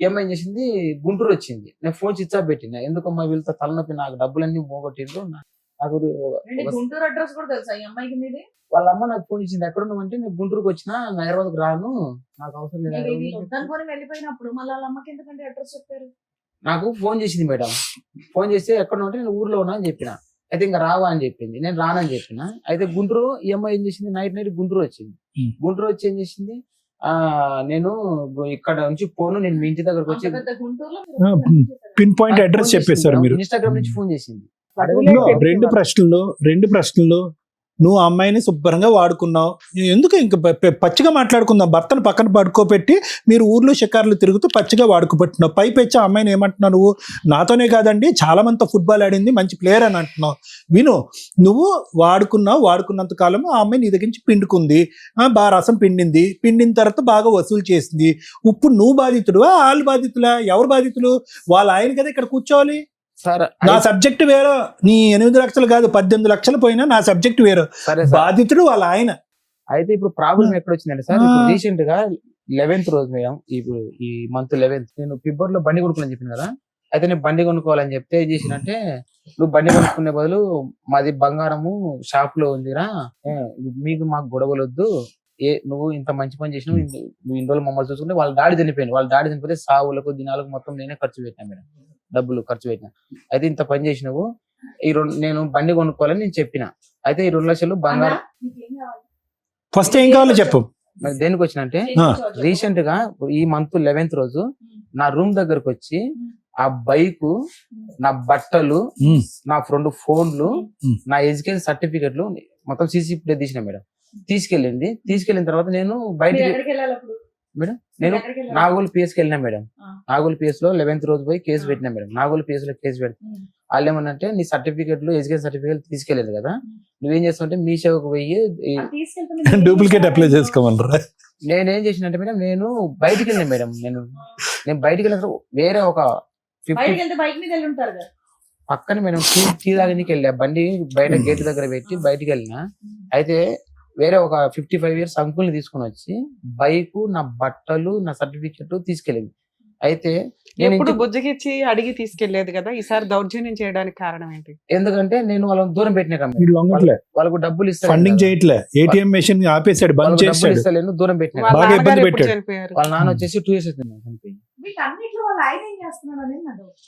ఏం చేసింది, గుంటూరు వచ్చింది. నేను ఫోన్ స్విచ్ ఆఫ్ పెట్టినా. ఎందుకమ్మా వీళ్ళతో తలనొప్పి, నాకు డబ్బులన్నీ పోగొట్టిండ్రు. నాకు గుంటూరు అడ్రస్ కూడా తెలుసా ఈ అమ్మాయికి మీది? వాళ్ళ అమ్మ నాకు ఫోన్ ఇచ్చింది, ఎక్కడ ఉన్నామంటే నేను గుంటూరుకి వచ్చినా, హైదరాబాద్కి రాను, నాకు అవసరం లేదు. వద్దనుకొని వెళ్ళిపోయినప్పుడు మళ్ళీ వాళ్ళ అమ్మకి ఎందుకంటే అడ్రస్ చెప్పారు? నాకు ఫోన్ చేసింది మేడం. ఫోన్ చేస్తే ఎక్కడ ఉంటే నేను ఊర్లో ఉన్నా అని చెప్పిన. అయితే ఇంకా రావా అని చెప్పింది. నేను రానని చెప్పిన. అయితే గుంటూరు ఈ అమ్మాయి ఏం చేసింది, నైట్ గుంటూరు వచ్చింది. గుంటూరు వచ్చి ఏం చేసింది, నేను ఇక్కడ నుంచి ఫోన్, నేను మీ ఇంటి దగ్గరకు వచ్చి పెద్ద గుంటూరులో పిన్ పాయింట్ అడ్రస్ చెప్పేశారు మీరు. ఇన్స్టాగ్రామ్ నుంచి ఫోన్ చేసింది. ఇదిగో రెండు ప్రశ్నలు నువ్వు ఆ అమ్మాయిని శుభ్రంగా వాడుకున్నావు. ఎందుకు ఇంకా పచ్చిగా మాట్లాడుకుందాం. భర్తను పక్కన పడుకోబెట్టి మీరు ఊర్లో షికార్లు తిరుగుతూ పచ్చిగా వాడుకోబెట్టినావు. పైపెచ్చి ఆ అమ్మాయిని ఏమంటున్నావు నువ్వు? నాతోనే కాదండి చాలా మందితో ఫుట్బాల్ ఆడింది, మంచి ప్లేయర్ అని అంటున్నావు. విను, నువ్వు వాడుకున్నంత కాలం ఆ అమ్మాయి నీ దగ్గర నుంచి పిండుకుంది, బాగా రసం పిండిన తర్వాత బాగా వసూలు చేసింది. ఇప్పుడు నువ్వు బాధితుడు, వాళ్ళు బాధితులా? ఎవరు బాధితులు? వాళ్ళ ఆయన కదా ఇక్కడ కూర్చోవాలి. సార్ నా సబ్జెక్ట్ వేరు, నీ 8 లక్షలు కాదు 18 లక్షలు పోయినా నా సబ్జెక్ట్ వేరు. సరే బాధితుడు వాళ్ళ ఆయన. అయితే ఇప్పుడు ప్రాబ్లం ఎక్కడ వచ్చిందంటే సార్, రీసెంట్ గా 11th రోజు మేడం, ఇప్పుడు ఈ మంత్ 11th నేను ఫిబ్రవరి లో బండి కొనుక్కోవాలని చెప్పిన కదా. అయితే నేను బండి కొనుక్కోవాలని చెప్తే ఏం చేసినంటే, నువ్వు బండి కొనుక్కునే బదులు మాది బంగారము షాప్ లో ఉందిరా, మీకు మాకు గొడవలు వద్దు, నువ్వు ఇంత మంచి పని చేసినావు, నువ్వు ఇన్ని రోజులు మమ్మల్ని చూసుకుంటే వాళ్ళ డాడీ చనిపోయింది. వాళ్ళ డాడీ చనిపోతే సావులకు దినాలకు మొత్తం నేనే ఖర్చు పెట్టినా మేడం, డబ్బులు ఖర్చు పెట్టినా. అయితే ఇంత పని చేసినావు, నేను బండి కొనుక్కోవాలని నేను చెప్పిన. అయితే ఈ 2 లక్షలు బంగారం. ఫస్ట్ ఏం కావాలో చెప్పు. మరి దేనికి వచ్చినంటే, రీసెంట్ గా ఈ మంత్ 11th రోజు నా రూమ్ దగ్గరకు వచ్చి ఆ బైక్, నా బట్టలు, నా 2 ఫోన్లు, నా ఎడ్యుకేషన్ సర్టిఫికెట్లు మొత్తం సీసీ ఫుటేజ్ తీసిన మేడం. తీసుకెళ్ళిన తర్వాత నేను బయటికి మేడం, నేను నాగోల్ పిఎస్కి వెళ్ళినా మేడం. నాగోల్ పిఎస్ లో 11th రోజు పోయి కేసు పెట్టినా మేడం. నాగోల్ పిఎస్ లో కేసు పెడితే వాళ్ళు ఏమన్నంటే, నీ సర్టిఫికెట్లు, ఎడ్యుకేషన్ సర్టిఫికెట్ తీసుకెళ్ళలేదు కదా, నువ్వేం చేస్తావంటే మీ సేవకు పోయి డూప్లికేట్ అప్లై చేసుకోమన్నారా? నేనేం చేసినట్టే మేడం, నేను బయటికి వెళ్ళినా మేడం. నేను బయటికి వెళ్ళిన వేరే ఒక 50 బైక్ మీద వెళ్ళి ఉంటారు కదా పక్కన మేడం టీ తాగడానికి వెళ్ళా. బండి బయట గేట్ దగ్గర పెట్టి బయటికి వెళ్ళినా. అయితే వేరే ఒక 55 years అంకుల్ని తీసుకుని వచ్చి బైక్, నా బట్టలు, నా సర్టిఫికెట్ తీసుకెళ్ళింది. అయితే ఎప్పుడు బుజ్జగిచ్చి అడిగి తీసుకెళ్లేదు కదా, ఈసారి దౌర్జన్యం చేయడానికి కారణం ఏంటి? ఎందుకంటే నేను వాళ్ళని దూరం పెట్టినా, వీడు లొంగట్లే, వాళ్ళకు డబ్బులు ఫండింగ్ చేయట్లే, ఏటీఎం మెషిన్ ఆపేసాడు, బంద్ చేశాడు, ఇస్తలేను, దూరం పెట్టినా. వాళ్ళ బాగా ఇబ్బంది నాన్నగారు ఎప్పుడు పెట్టాడు. చనిపోయారు? వాళ్ళ నాన్న వచ్చేసి 2 years చనిపోయింది. మీకు అన్నిట్లో వాళ్ళు ఆయన ఏం చేస్తున్నాడు అనేది నా డౌట్.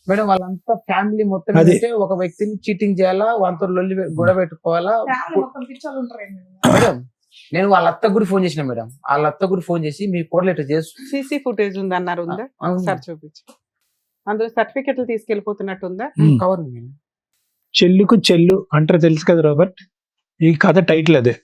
మేడం వాళ్ళంతా ఫ్యామిలీ మొత్తం అది- ఏంటంటే ఒక వ్యక్తిని చీటింగ్ చేయాలా, వాళ్ళతో లొల్లి గొడవ పెట్టుకోవాలా. ఫ్యామిలీ మొత్తం పిచ్చోళ్ళు ఉంటారండి. మేడం నేను వాళ్ళ అత్త కూడా ఫోన్ చేసిన మేడం. వాళ్ళ అత్త కూడా ఫోన్ చేసి మీ కోడలు ఇట్లా చేస్తూ సీసీ ఫుటేజ్ ఉంది అన్నారు, ఉందా? ఒకసారి చూపించు. అందులో సర్టిఫికెట్లు తీసుకెళ్లిపోతున్నట్టుందా? ఉమ్. కవర్ ఉంది మేడం. చెల్లుకు చెల్లు అంటారు తెలుసు కదా రాబర్ట్, ఈ కథ టైటిల్ అదే.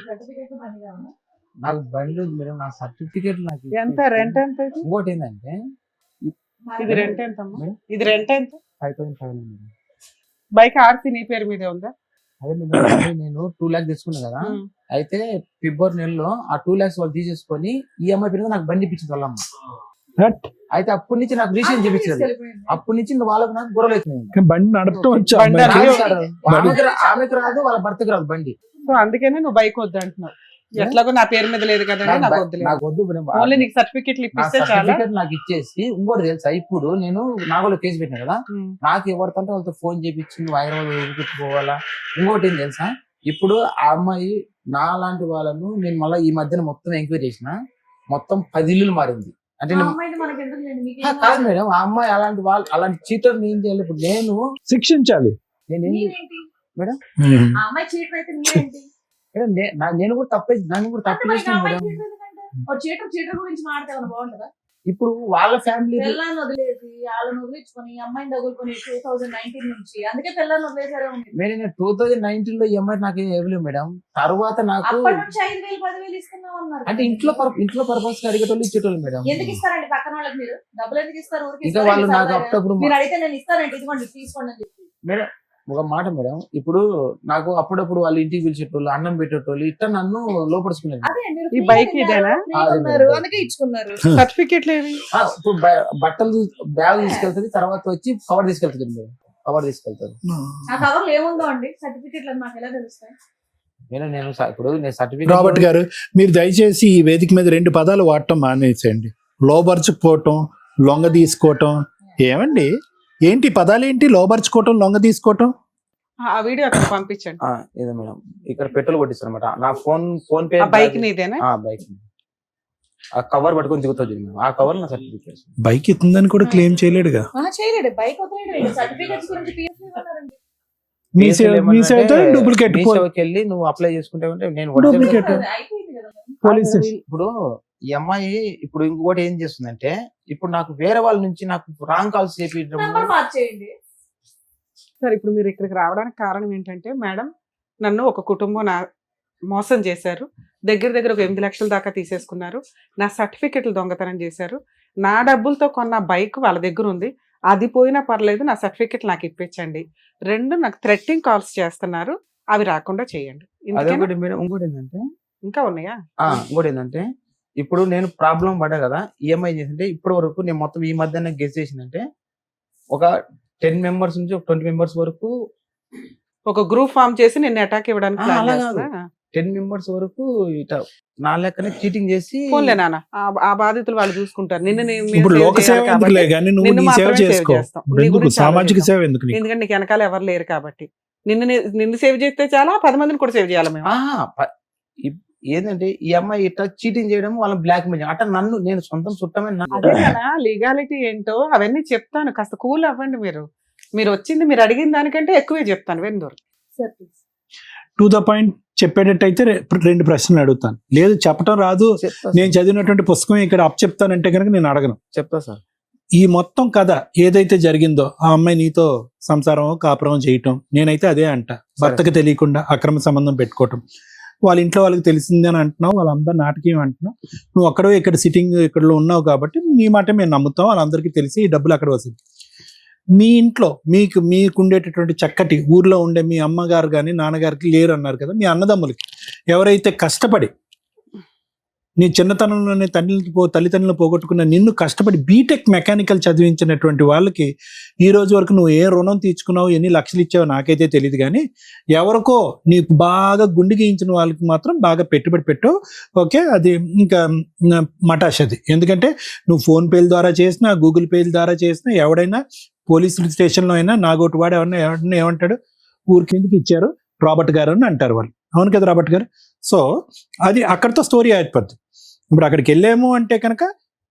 సర్టిఫికేట్ మనగా ఉంది. నాకు బండి ఉంది మేడం, నా సర్టిఫికేట్ నాకు ఎంత రెంట్ ఎంత ఇది? ఇంకోటి ఏంటంటే ఇది రెంట్ ఎంత అమ్మా? మేడం? ఇది రెంట్ ఎంత? 5,500 మేడం. బైక్ ఆర్సీ నీ పేరు మీదే ఉందా? అదే మేడం, అంటే నేను 2 lakhs తీసుకున్నా కదా. అయితే ఫిబ్రవరి నెలలో ఆ 2 lakhs వాళ్ళు తీసేసుకొని ఈఎంఐ పేరు నాకు బండి ఇప్పించింది వాళ్ళమ్మ. What? అయితే అప్పటి నుంచి నాకు రీసెంట్ చూపించలేదు. తీసుకెళ్ళిపోయింది. అప్పటి నుంచి ఇంకా వాళ్ళకి నాకు గొడవలు అవుతున్నాయి. కానీ బండి నడపటం వచ్చా బండి అమ్మాయికి? అది- ఆమెకు రాదు, వాళ్ళ భర్తకు రాదు బండి. సో అందుకనే నువ్వు బైక్ వద్దు అంటున్నావు. ఎట్లాగో నా పేరు మీద లేదు కదా, నాకు వద్దులేదు. నాకు వద్దు మేడం. ఓన్లీ నీకు సర్టిఫికెట్లు నా ఇప్పిస్తే చాలా. సర్టిఫికేట్ నాకు ఇచ్చేసి ఇంకోటి తెలుసా, ఇప్పుడు నేను నాగోలో కేసు పెట్టినా కదా, నాకు ఎవరితో వాళ్ళతో ఫోన్ చేపించి వైర్ పెట్టుకోవాలా. ఇంకోటి ఏం తెలుసా, ఇప్పుడు ఆ అమ్మాయి నా లాంటి వాళ్ళను నేను మళ్ళీ ఈ మధ్యన మొత్తం ఎంక్వైరీ చేసిన, మొత్తం 10 ఇల్లులు మారింది. అంటే ఆ నేను- అమ్మాయిని మనకి ఎందుకు లేదు, మీకు ఆ, కాదు మేడం, ఆ అమ్మాయి అలాంటి వాళ్ళు అలాంటి చీటర్ ఏం చేయాలి. ఇప్పుడు శిక్షించాలి. నేనేం మీరేంటి? ఉమ్. ఆ అమ్మాయి చీటర్ అయితే మీరేంటి? మేడం నేను కూడా తప్పు అంటే తప్పు మరి ఆ చేసిన అమ్మాయి మేడం. చీటర్ ఎందుకంటే? ఓ చీటర్ గురించి మాట్లాడితే బాగుంటుందా? ఇప్పుడు వాళ్ళ ఫ్యామిలీ పిల్లల్ని వదిలేసి వాళ్ళని వదిలించుకొని ఈ అమ్మాయిని తగులుకొని 2019 నుంచి, అందుకే పిల్లల్ని వదిలేసారే ఉంది. మేడం 2019 లో ఈఎంఐ నాకు ఏం ఇవ్వలేదు మేడం. తర్వాత నాకు అప్పటి నుంచి 5,000 10,000 ఇస్తున్నాం అన్నారు. అంటే ఇంట్లో పర్పస్ అడిగేటోళ్ళు ఇచ్చేటోళ్ళు మేడం. ఎందుకు ఇస్తారండి పక్కన వాళ్ళకి? మీరు డబ్బులు ఎందుకు ఇస్తారు? ఊరికి ఇంకా ఇస్తారా? వాళ్ళు నాకు ఇస్తారా? అప్పుడప్పుడు మీరు అడిగితే నేను ఇస్తానండి, ఇదిగోండి తీసుకోండి అని చెప్పి. మేడం ఒక మాట మేడం, ఇప్పుడు నాకు అప్పుడప్పుడు వాళ్ళు ఇంటికి పిలిచేటోళ్ళు, అన్నం పెట్టేటోళ్ళు, ఇట్లా నన్ను లోపడుచుకునేది. అదే మీరు ఈ free బైక్ గా ఇదేనా? free గా ఉన్నారు, అందుకే ఇచ్చుకున్నారు. సర్టిఫికెట్లు ఏవి? ఇప్పుడు బట్టలు బ్యాగ్ తీసుకెళ్తుంది, తర్వాత వచ్చి కవర్ తీసుకెళ్తుంది మేడం. కవర్ తీసుకెళ్తారు ఆ కవర్లు ఏముందో అండి, సర్టిఫికెట్లు మాకు ఎలా తెలుస్తాయి? నేను ఇప్పుడు నేను రాబర్ట్ సర్టిఫికేట్ గారు, మీరు దయచేసి ఈ వేదిక మీద 2 పదాలు వాడటం మానేసేయండి. లోబర్చుకోవటం, లొంగ తీసుకోవటం. ఏమండి ఏంటి పదాలు ఏంటి? లోబర్చుకోవటం, లొంగ తీసుకోవటం. ఆ వీడియో అతను పంపించండి. ఇదే మేడం, ఇక్కడ పెట్రోల్ కొట్టిస్తారు అనమాట. నా ఫోన్ పే ఆ బైక్ నీదేనా? బైక్ ఆ కవర్ పట్టుకొని దిగుతుంది మేడం. ఆ కవర్ నా సర్టిఫికేట్. బైక్ ఎత్తుందని కూడా క్లెయిమ్ చేయలేడుగా. చేయలేడు, బైక్ వదిలేడు. సర్టిఫికెట్స్ గురించి PF ఉన్నారండి. మీ సేవ డూప్లికేట్ మీసేవకి వెళ్ళి నువ్వు అప్లై చేసుకుంటే నేను Duplicate. అయిపోయింది కదా. పోలీస్ ఇప్పుడు ఈ అమ్మాయి ఇప్పుడు ఇంకోటి ఏం చేస్తుందంటే, ఇప్పుడు నాకు వేరే వాళ్ళ నుంచి నాకు రాంగ్ కాల్స్ చేపించడం. నెంబర్ మార్చేయండి. సరే, ఇప్పుడు మీరు ఇక్కడికి రావడానికి కారణం ఏంటంటే, మేడం నన్ను ఒక కుటుంబం మోసం చేశారు, దగ్గర ఒక 8 లక్షల దాకా తీసేసుకున్నారు, నా సర్టిఫికెట్లు దొంగతనం చేశారు, నా డబ్బులతో కొన్న బైక్ వాళ్ళ దగ్గర ఉంది, అది పోయినా పర్లేదు, నా సర్టిఫికెట్లు నాకు ఇప్పించండి. 2 నాకు థ్రెట్టింగ్ కాల్స్ చేస్తున్నారు, అవి రాకుండా చేయండి. ఇందుకేనా? అదొకటి మేడం. ఇంకోటి ఏంటంటే ఇంకా ఉన్నాయా? ఇంకోటి ఏంటంటే, ఇప్పుడు నేను ప్రాబ్లం పడ్డా కదా, ఈఎంఐ చేసింటే ఇప్పటి వరకు నేను మొత్తం ఈ మధ్య గెస్ చేసిందంటే ఒక 10 మెంబర్స్ నుంచి ఒక 20 మెంబర్స్ వరకు ఒక గ్రూప్ ఫామ్ చేసి నిన్ను అటాక్ ఇవ్వడానికి ప్లాన్ అలా చేస్తున్నా? 10 మెంబర్స్ వరకు ఇట్లా నా లెక్కనే చీటింగ్ చేసి ఫోన్లే నాన్న, ఆ బాధితులు వాళ్ళు చూసుకుంటారు. నిన్ను ఇప్పుడు లోక సేవ ఎందుకులే కానీ నువ్వు నిన్ను నీ సేవ మాత్రమే సేవ్ చేసుకో. చేస్తాం. ఇప్పుడు నీ ఎందుకు గురించి సామాజిక ఆలోచిద్దాం. సేవ ఎందుకు నీకు? ఎందుకంటే నీకు వెనకాల ఎవరు లేరు కాబట్టి. నిన్ను సేవ్ చేస్తే చాలా, 10 మందిని కూడా సేవ్ చేయాలి మేము. ఏంటంటే ఈ అమ్మాయి ఇట్లా చీటింగ్ చేయడం, వాళ్ళని బ్లాక్ మెయిల్ అట్లా నన్ను నేను సొంతం చుట్టమే అదే కదా లీగాలిటీ ఏంటో అవన్నీ చెప్తాను, కాస్త కూల్ అవ్వండి. మీరు వచ్చింది, మీరు అడిగిన దానికంటే ఎక్కువే చెప్తాను. వెందూరు sir please. To the point చెప్పేటట్టయితే 2 ప్రశ్నలు అడుగుతాను. లేదు చెప్పటం రాదు, నేను చదివినటువంటి పుస్తకం ఇక్కడ అప్ చెప్తానంటే కనుక నేను అడగను. చెప్తా సార్. ఈ మొత్తం కథ ఏదైతే జరిగిందో, ఆ అమ్మాయి నీతో సంసారం కాపురం చేయటం, నేనైతే అదే అంట. భర్తకు తెలియకుండా అక్రమ సంబంధం పెట్టుకోవటం, వాళ్ళ ఇంట్లో వాళ్ళకి తెలిసింది అని అంటున్నావు, వాళ్ళందరూ నాటకీయం అంటున్నావు. నువ్వు అక్కడో ఇక్కడ సిట్టింగ్ ఇక్కడ ఉన్నావు కాబట్టి నీ మాట మేము నమ్ముతాం, వాళ్ళందరికీ తెలిసి ఈ డబ్బులు అక్కడ వస్తుంది. మీ ఇంట్లో మీకు ఉండేటటువంటి చక్కటి ఊర్లో ఉండే మీ అమ్మగారు కానీ నాన్నగారికి లేరు అన్నారు కదా, మీ అన్నదమ్ములకి ఎవరైతే కష్టపడి నీ చిన్నతనంలోనే తల్లిదండ్రులు పోగొట్టుకున్న నిన్ను కష్టపడి బీటెక్ మెకానికల్ చదివించినటువంటి వాళ్ళకి ఈ రోజు వరకు నువ్వు ఏ రుణం తీర్చుకున్నావు, ఎన్ని లక్షలు ఇచ్చావో నాకైతే తెలియదు, కానీ ఎవరికో నీకు బాగా గుండె గీయించిన వాళ్ళకి మాత్రం బాగా పెట్టుబడి పెట్టావు. ఓకే, అది ఇంకా మటాష్ అది. ఎందుకంటే నువ్వు ఫోన్పేల ద్వారా చేసినా, గూగుల్ పేల ద్వారా చేసినా, ఎవడైనా పోలీసుల స్టేషన్లో అయినా నాగోటి వాడు ఎవరైనా ఏమంటాడు, ఊరికి ఎందుకు ఇచ్చారు రాబర్ట్ గారు అని అంటారు వాళ్ళు. అవును కదా రాబర్ట్ గారు? సో అది అక్కడితో స్టోరీ అయిపోద్ది. ఇప్పుడు అక్కడికి వెళ్ళాము అంటే కనుక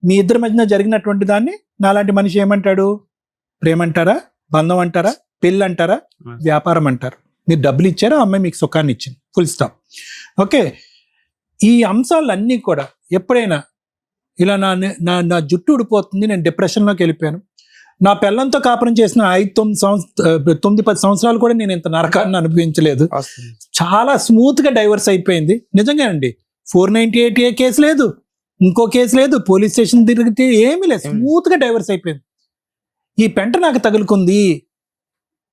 మీ ఇద్దరి మధ్యన జరిగినటువంటి దాన్ని నాలాంటి మనిషి ఏమంటాడు, ప్రేమ అంటారా, బంధం అంటారా, పెళ్ళి అంటారా, వ్యాపారం అంటారు. మీరు డబ్బులు ఇచ్చారా, అమ్మాయి మీకు సుఖాన్ని ఇచ్చింది, ఫుల్ స్టాప్. ఓకే, ఈ అంశాలన్నీ కూడా ఎప్పుడైనా ఇలా నా జుట్టు ఊడిపోతుంది, నేను డిప్రెషన్లోకి వెళ్ళిపోయాను, నా పిల్లలతో కాపురం చేసిన 9-10 సంవత్సరాలు కూడా నేను ఇంత నరకాన్ని అనుభవించలేదు, చాలా స్మూత్ గా డైవర్స్ అయిపోయింది. నిజంగానండి, 498A కేసు లేదు, ఇంకో కేసు లేదు, పోలీస్ స్టేషన్ తిరిగితే ఏమీ లేదు, స్మూత్ గా డైవర్స్ అయిపోయింది. ఈ పెంట నాకు తగులుకుంది,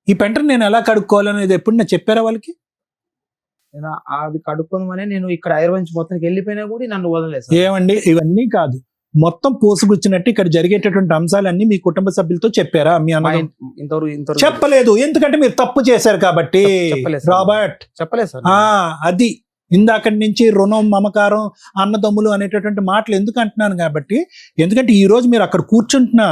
ఈ పెంటను నేను ఎలా కడుక్కోవాలనేది ఎప్పుడు నేను చెప్పారా వాళ్ళకి? నేను అది కడుక్కోమని నేను ఇక్కడ ఐర్వంచి మొత్తానికి వెళ్ళిపోయినా కూడా నన్ను వదలలేదు. ఏమండి, ఇవన్నీ కాదు, మొత్తం పోసుగుచ్చినట్టు ఇక్కడ జరిగేటటువంటి అంశాలన్నీ మీ కుటుంబ సభ్యులతో చెప్పారా? మీ అన్న ఇంతవరకు చెప్పలేదు, ఎందుకంటే మీరు తప్పు చేశారు కాబట్టి. రాబర్ట్ చెప్పలేదు సార్. అది ఇందాకటి నుంచి రుణం, మమకారం, అన్నదమ్ములు అనేటటువంటి మాటలు ఎందుకు అంటున్నాను కాబట్టి, ఎందుకంటే ఈ రోజు మీరు అక్కడ కూర్చుంటున్నా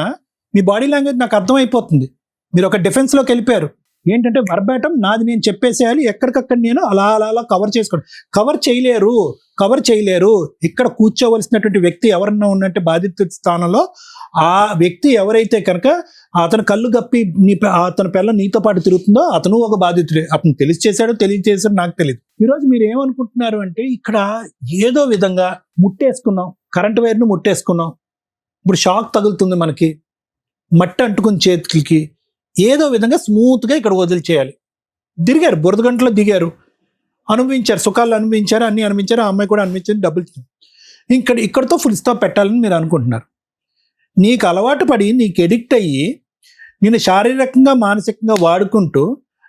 మీ బాడీ లాంగ్వేజ్ నాకు అర్థమైపోతుంది. మీరు ఒక డిఫెన్స్ లోకి వెళ్ళిపోయారు. ఏంటంటే వర్బాటం నాది నేను చెప్పేసేయాలి, ఎక్కడికక్కడ నేను అలా అలా అలా కవర్ చేసుకోండి. కవర్ చేయలేరు. ఇక్కడ కూర్చోవలసినటువంటి వ్యక్తి ఎవరన్నా ఉన్నట్టే బాధిత స్థానంలో ఆ వ్యక్తి ఎవరైతే కనుక అతను కళ్ళు గప్పి అతని పిల్ల నీతో పాటు తిరుగుతుందో అతను ఒక బాధితుడే. అతను తెలియచేశాడో నాకు తెలియదు. ఈరోజు మీరు ఏమనుకుంటున్నారు అంటే, ఇక్కడ ఏదో విధంగా ముట్టేసుకున్నాం, కరెంట్ వైర్ను ముట్టేసుకున్నాం, ఇప్పుడు షాక్ తగులుతుంది మనకి, మట్టి అంటుకుని చేతులకి, ఏదో విధంగా స్మూత్గా ఇక్కడ వదిలిచేయాలి. దిగారు, బురదగంటలో దిగారు, అనుభవించారు, సుఖాలు అనుభవించారు, అన్ని అనుభవించారు, ఆ అమ్మాయి కూడా అనుభవించింది, డబ్బులు ఇక్కడతో ఫుల్ స్టాప్ పెట్టాలని మీరు అనుకుంటున్నారు. నీకు అలవాటు పడి, నీకు ఎడిక్ట్ అయ్యి, నేను శారీరకంగా మానసికంగా వాడుకుంటూ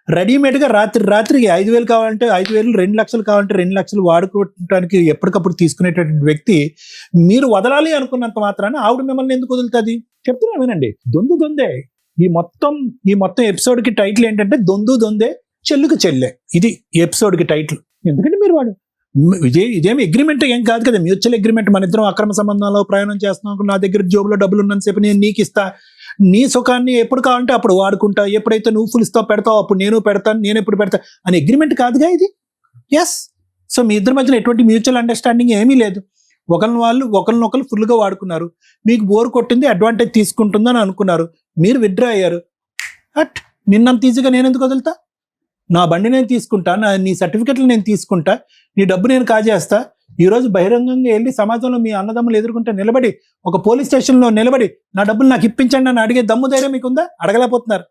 రెడీమేడ్గా రాత్రికి 5,000 కావాలంటే 5,000, 2 లక్షలు కావాలంటే 2 లక్షలు వాడుకోవటానికి ఎప్పటికప్పుడు తీసుకునేటటువంటి వ్యక్తి మీరు వదలాలి అనుకున్నంత మాత్రాన ఆవిడ మిమ్మల్ని ఎందుకు వదులుతుంది? చెప్తున్నా వినండి, దొందే. ఈ మొత్తం ఎపిసోడ్ కి టైటిల్ ఏంటంటే దొందే చెల్లుకు చెల్లె. ఇది ఎపిసోడ్ కి టైటిల్. ఎందుకంటే మీరు వాడు ఇదేమి అగ్రిమెంట్ ఏం కాదు కదా, మ్యూచువల్ అగ్రిమెంట్. మన ఇద్దరం అక్రమ సంబంధంలో ప్రయాణం చేస్తున్నాం, నా దగ్గర జోబులో డబ్బులు ఉన్నంతసేపు నేను నీకు ఇస్తా, నీ సుఖాన్ని ఎప్పుడు కావాలంటే అప్పుడు వాడుకుంటా, ఎప్పుడైతే నువ్వు ఫుల్ స్టాప్ పెడతావు అప్పుడు నేను పెడతాను, నేను ఎప్పుడు పెడతా అని అగ్రిమెంట్ కాదుగా ఇది. ఎస్, సో మీ ఇద్దరి మధ్యలో ఎటువంటి మ్యూచువల్ అండర్స్టాండింగ్ ఏమీ లేదు. ఒకరినొకరు ఫుల్గా వాడుకున్నారు, మీకు బోర్ కొట్టింది, అడ్వాంటేజ్ తీసుకుంటుందని అనుకున్నారు, మీరు విత్డ్రా అయ్యారు. నిన్నంత ఈజీగా నేను ఎందుకు వదులుతా? నా బండి నేను తీసుకుంటా, నీ సర్టిఫికెట్లు నేను తీసుకుంటా, నీ డబ్బు నేను కాజేస్తా. ఈరోజు బహిరంగంగా వెళ్ళి సమాజంలో మీ అన్నదమ్ములు ఎదుర్కొంటే నిలబడి, ఒక పోలీస్ స్టేషన్లో నిలబడి నా డబ్బులు నాకు ఇప్పించండి అని అడిగే దమ్ము ధైర్యం మీకుందా? అడగలేకపోతున్నారు.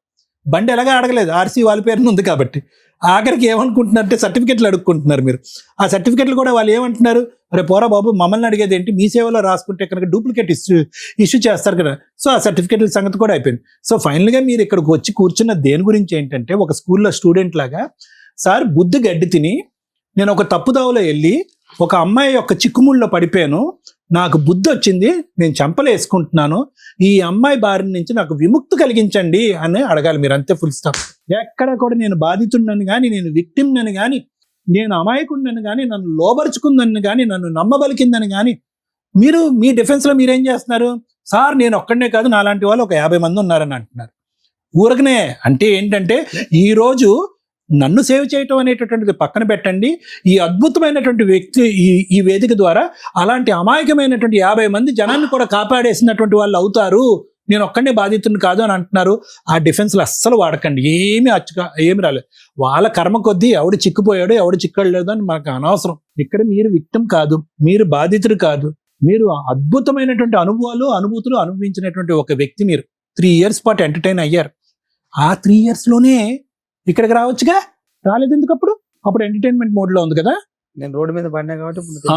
బండి ఎలాగా అడగలేదు, ఆర్సీ వాళ్ళ పేరున ఉంది కాబట్టి. ఆఖరికి ఏమనుకుంటున్నారంటే సర్టిఫికెట్లు అడుక్కుంటున్నారు మీరు. ఆ సర్టిఫికెట్లు కూడా వాళ్ళు ఏమంటున్నారు, అరే పోరా బాబు, మమ్మల్ని అడిగేది ఏంటి, మీ సేవలో రాసుకుంటే కనుక డూప్లికేట్ ఇష్యూ చేస్తారు కదా. సో ఆ సర్టిఫికెట్ల సంగతి కూడా అయిపోయింది. సో ఫైనల్గా మీరు ఇక్కడికి వచ్చి కూర్చున్న దేని గురించి ఏంటంటే, ఒక స్కూల్లో స్టూడెంట్ లాగా, సార్ బుద్ధి గడ్డి తిని నేను ఒక తప్పుదావులో వెళ్ళి ఒక అమ్మాయి యొక్క చిక్కుముళ్ళలో పడిపోయాను, నాకు బుద్ధి వచ్చింది, నేను చెంపలు వేసుకుంటున్నాను, ఈ అమ్మాయి బారి నుంచి నాకు విముక్తి కలిగించండి అని అడగాలి మీరు, అంతే, ఫుల్ స్టాప్. ఎక్కడ కూడా నేను బాధితుడినని కానీ, నేను విక్టిమ్నని కానీ, నేను అమాయకుడినని కానీ, నన్ను లోబరుచుకుందని కానీ, నన్ను నమ్మబలికిందని కానీ, మీరు మీ డిఫెన్స్లో మీరేం చేస్తున్నారు? సార్ నేను ఒక్కడనే కాదు, నాలాంటి వాళ్ళు ఒక 50 మంది ఉన్నారని అంటున్నారు. ఊరకనే అంటే ఏంటంటే, ఈరోజు నన్ను సేవ్ చేయటం అనేటటువంటిది పక్కన పెట్టండి, ఈ అద్భుతమైనటువంటి వ్యక్తి ఈ వేదిక ద్వారా అలాంటి అమాయకమైనటువంటి 50 మంది జనాన్ని కూడా కాపాడేసినటువంటి వాళ్ళు అవుతారు, నేను ఒక్కడే బాధితుని కాదు అని అంటున్నారు. ఆ డిఫెన్స్లో అస్సలు వాడకండి, ఏమి రాలేదు. వాళ్ళ కర్మ కొద్దీ ఎవడు చిక్కుపోయాడు, ఎవడు చిక్కడలేదు అని మనకు అనవసరం. ఇక్కడ మీరు విక్టిమ్ కాదు, మీరు బాధితుడు కాదు, మీరు అద్భుతమైనటువంటి అనుభూతులు అనుభవించినటువంటి ఒక వ్యక్తి. మీరు 3 years పాటు ఎంటర్టైన్ అయ్యారు. ఆ 3 yearsలోనే ఇక్కడికి రావచ్చుగా, రాలేదు ఎందుకు? అప్పుడు ఎంటర్టైన్మెంట్ మోడ్లో ఉంది కదా. నేను రోడ్డు మీద పడినా కాబట్టి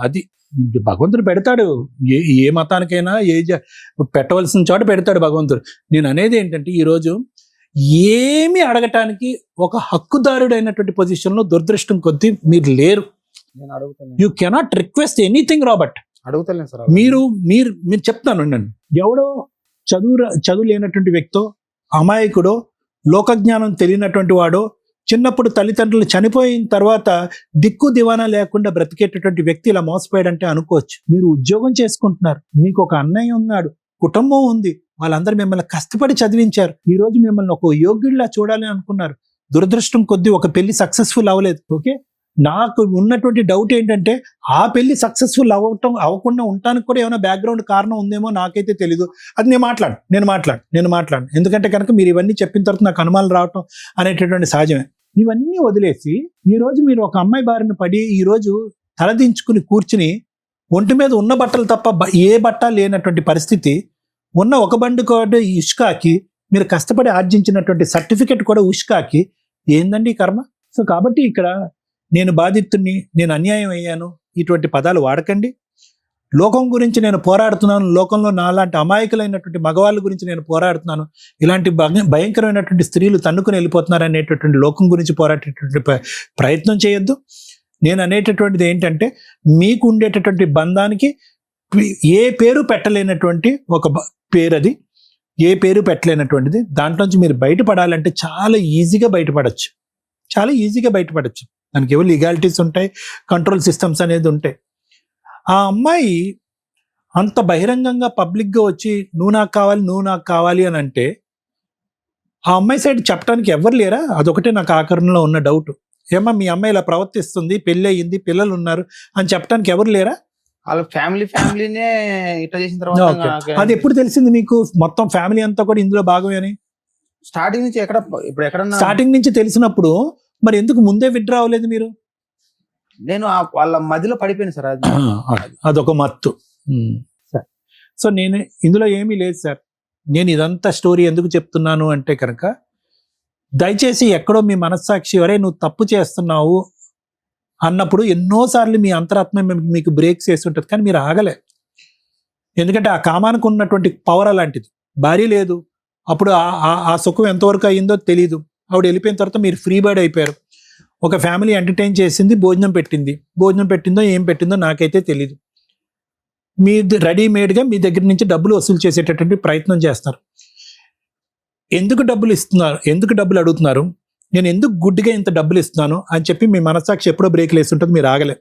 అది భగవంతుడు పెడతాడు, ఏ మతానికైనా పెట్టవలసిన చోట పెడతాడు భగవంతుడు. నేను అనేది ఏంటంటే, ఈరోజు ఏమి అడగటానికి ఒక హక్కుదారుడైనటువంటి పొజిషన్లో దురదృష్టం కొద్దీ మీరు లేరు. నేను అడుగుతాను you cannot request anything Robert. అడుగుతలేను సార్. మీరు చెప్తాను నన్ను, ఎవడో చదువు లేనటువంటి వ్యక్తో, అమాయకుడో, లోకజ్ఞానం తెలియనటువంటి వాడో, చిన్నప్పుడు తల్లిదండ్రులు చనిపోయిన తర్వాత దిక్కు దివానా లేకుండా బ్రతికేటటువంటి వ్యక్తి ఇలా మోసపోయాడంటే అనుకోవచ్చు. మీరు ఉద్యోగం చేసుకుంటున్నారు, మీకు ఒక అన్నయ్య ఉన్నాడు, కుటుంబం ఉంది, వాళ్ళందరూ మిమ్మల్ని కష్టపడి చదివించారు. ఈ రోజు మిమ్మల్ని ఒక యోగ్యుడిలా చూడాలి అనుకున్నారు. దురదృష్టం కొద్దీ ఒక పెళ్లి సక్సెస్ఫుల్ అవ్వలేదు. ఓకే, నాకు ఉన్నటువంటి డౌట్ ఏంటంటే ఆ పెళ్లి సక్సెస్ఫుల్ అవ్వకుండా ఉండటానికి కూడా ఏమైనా బ్యాక్గ్రౌండ్ కారణం ఉందేమో నాకైతే తెలీదు. అది నేను మాట్లాడు ఎందుకంటే కనుక మీరు ఇవన్నీ చెప్పిన తర్వాత నాకు అనుమానాలు రావటం అనేటటువంటి సహజమే. ఇవన్నీ వదిలేసి ఈ రోజు మీరు ఒక అమ్మాయి బారిన పడి ఈ రోజు తలదించుకుని కూర్చుని ఒంటి మీద ఉన్న బట్టలు తప్ప ఏ బట్ట లేనటువంటి పరిస్థితి, ఉన్న ఒక బండి కూడా ఇష్కాకి, మీరు కష్టపడి ఆర్జించినటువంటి సర్టిఫికెట్ కూడా ఉష్కాకి, ఏందండి కర్మ? సో కాబట్టి ఇక్కడ నేను బాధితుడిని, నేను అన్యాయం అయ్యాను, ఇటువంటి పదాలు వాడకండి. లోకం గురించి నేను పోరాడుతున్నాను, లోకంలో నాలాంటి అమాయకులైనటువంటి మగవాళ్ళ గురించి నేను పోరాడుతున్నాను, ఇలాంటి భయంకరమైనటువంటి స్త్రీలు తన్నుకుని వెళ్ళిపోతున్నారు అనేటటువంటి లోకం గురించి పోరాడేటటువంటి ప్రయత్నం చేయొద్దు. నేను అనేటటువంటిది ఏంటంటే, మీకు ఉండేటటువంటి బంధానికి ఏ పేరు పెట్టలేనటువంటి ఒక పేరు, అది ఏ పేరు పెట్టలేనటువంటిది. దాంట్లోంచి మీరు బయటపడాలంటే చాలా ఈజీగా బయటపడచ్చు. దానికి ఏవో లీగాలిటీస్ ఉంటాయి, కంట్రోల్ సిస్టమ్స్ అనేది ఉంటాయి. ఆ అమ్మాయి అంత బహిరంగంగా పబ్లిక్గా వచ్చి నువ్వు నాకు కావాలి అని అంటే ఆ అమ్మాయి సైడ్ చెప్పడానికి ఎవరు లేరా? అదొకటే నాకు ఆకరణలో ఉన్న డౌట్. ఏమా మీ అమ్మాయి ఇలా ప్రవర్తిస్తుంది, పెళ్ళి అయ్యింది, పిల్లలు ఉన్నారు అని చెప్పడానికి ఎవరు లేరా? వాళ్ళ ఫ్యామిలీనే ఇట్లా చేసిన తర్వాత అది ఎప్పుడు తెలిసింది మీకు? మొత్తం ఫ్యామిలీ అంతా కూడా ఇందులో భాగమే అని స్టార్టింగ్ నుంచి ఎక్కడన్నా స్టార్టింగ్ నుంచి తెలిసినప్పుడు మరి ఎందుకు ముందే విత్డ్రా అవ్వలేదు మీరు? నేను వాళ్ళ మధ్యలో పడిపోయాను సార్. అదొక మత్తు. సార్, సో నేను ఇందులో ఏమీ లేదు సార్. నేను ఇదంతా స్టోరీ ఎందుకు చెప్తున్నాను అంటే కనుక, దయచేసి ఎక్కడో మీ మనస్సాక్షి వరే నువ్వు తప్పు చేస్తున్నావు అన్నప్పుడు ఎన్నోసార్లు మీ అంతరాత్మ మీకు బ్రేక్స్ చేసి ఉంటుంది, కానీ మీరు ఆగలే. ఎందుకంటే ఆ కామానికి ఉన్నటువంటి పవర్ అలాంటిది. భార్య లేదు, అప్పుడు ఆ సుఖం ఎంతవరకు అయ్యిందో తెలీదు. ఆవిడ వెళ్ళిపోయిన తర్వాత మీరు ఫ్రీ బర్డ్ అయిపోయారు. ఒక ఫ్యామిలీ ఎంటర్టైన్ చేసింది, భోజనం పెట్టిందో ఏం పెట్టిందో నాకైతే తెలీదు. మీ రెడీమేడ్గా మీ దగ్గర నుంచి డబ్బులు వసూలు చేసేటటువంటి ప్రయత్నం చేస్తారు. ఎందుకు డబ్బులు అడుగుతున్నారు, నేను ఎందుకు గుడ్డిగా ఇంత డబ్బులు ఇస్తున్నాను అని చెప్పి మీ మనస్సాక్షి ఎప్పుడో బ్రేక్లు వేస్తుంటుంది, మీరు ఆగలే.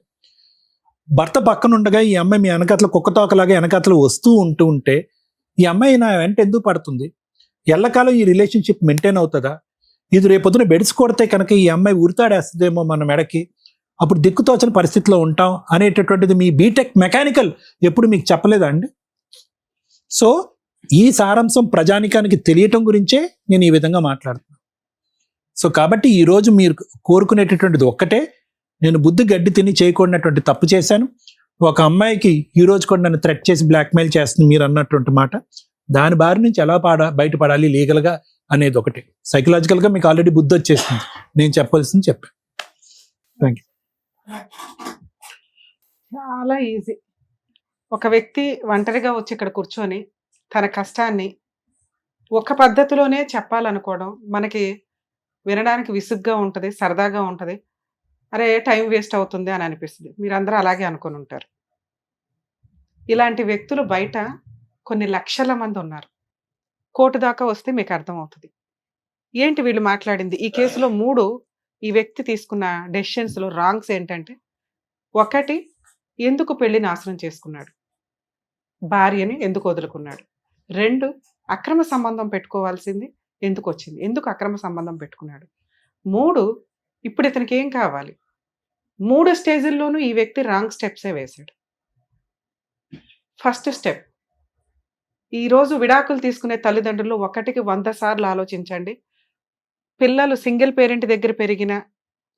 భర్త పక్కన ఉండగా ఈ అమ్మాయి మీ వెనకాతల కుక్కతోకలాగా వెనకాతలు వస్తూ ఉంటే ఈ అమ్మాయి నా వెంట ఎందుకు పడుతుంది? ఎల్లకాలం ఈ రిలేషన్షిప్ మెయింటైన్ అవుతుందా? ఇది రేపొద్దున బెడ్స్ కొడితే కనుక ఈ అమ్మాయి ఉరితాడేస్తుందేమో మన మెడకి, అప్పుడు దిక్కుతోచని పరిస్థితిలో ఉంటాం అనేటటువంటిది మీ బీటెక్ మెకానికల్ ఎప్పుడు మీకు చెప్పలేదా అండి? సో ఈ సారాంశం ప్రజానికానికి తెలియటం గురించే నేను ఈ విధంగా మాట్లాడుతున్నాను. సో కాబట్టి ఈరోజు మీరు కోరుకునేటటువంటిది ఒక్కటే, నేను బుద్ధి గడ్డి తిని చేయకూడనటువంటి తప్పు చేశాను. ఒక అమ్మాయికి ఈ రోజు కూడా నన్ను థ్రెట్ చేసి బ్లాక్మెయిల్ చేస్తుంది మీరు అన్నటువంటి మాట. దాని బారి నుంచి ఎలా బయటపడాలి లీగల్గా అనేది ఒకటి. సైకలాజికల్గా మీకు ఆల్రెడీ బుద్ధి వచ్చేస్తుంది, నేను చెప్పాల్సింది చెప్పాను. Thank you. చాలా ఈజీ. ఒక వ్యక్తి ఒంటరిగా వచ్చి ఇక్కడ కూర్చొని తన కష్టాన్ని ఒక పద్ధతిలోనే చెప్పాలనుకోవడం మనకి వినడానికి విసుగ్గా ఉంటుంది, సరదాగా ఉంటుంది. అరే టైం వేస్ట్ అవుతుంది అని అనిపిస్తుంది. మీరందరూ అలాగే అనుకొని ఉంటారు. ఇలాంటి వ్యక్తులు బయట కొన్ని లక్షల మంది ఉన్నారు. కోర్టు దాకా వస్తే మీకు అర్థమవుతుంది ఏంటి వీళ్ళు మాట్లాడింది. ఈ కేసులో 3 ఈ వ్యక్తి తీసుకున్న డెసిషన్స్లో రాంగ్స్ ఏంటంటే, 1 ఎందుకు పెళ్లి నాశనం చేసుకున్నాడు, భార్యని ఎందుకు వదులుకున్నాడు. 2 అక్రమ సంబంధం పెట్టుకోవాల్సింది ఎందుకు వచ్చింది, ఎందుకు అక్రమ సంబంధం పెట్టుకున్నాడు. 3 ఇప్పుడు ఇతనికి ఏం కావాలి. 3 స్టేజ్ల్లోనూ ఈ వ్యక్తి రాంగ్ స్టెప్సే వేశాడు. ఫస్ట్ స్టెప్, ఈరోజు విడాకులు తీసుకునే తల్లిదండ్రులు 1కి 100 సార్లు ఆలోచించండి. పిల్లలు సింగిల్ పేరెంట్ దగ్గర పెరిగినా,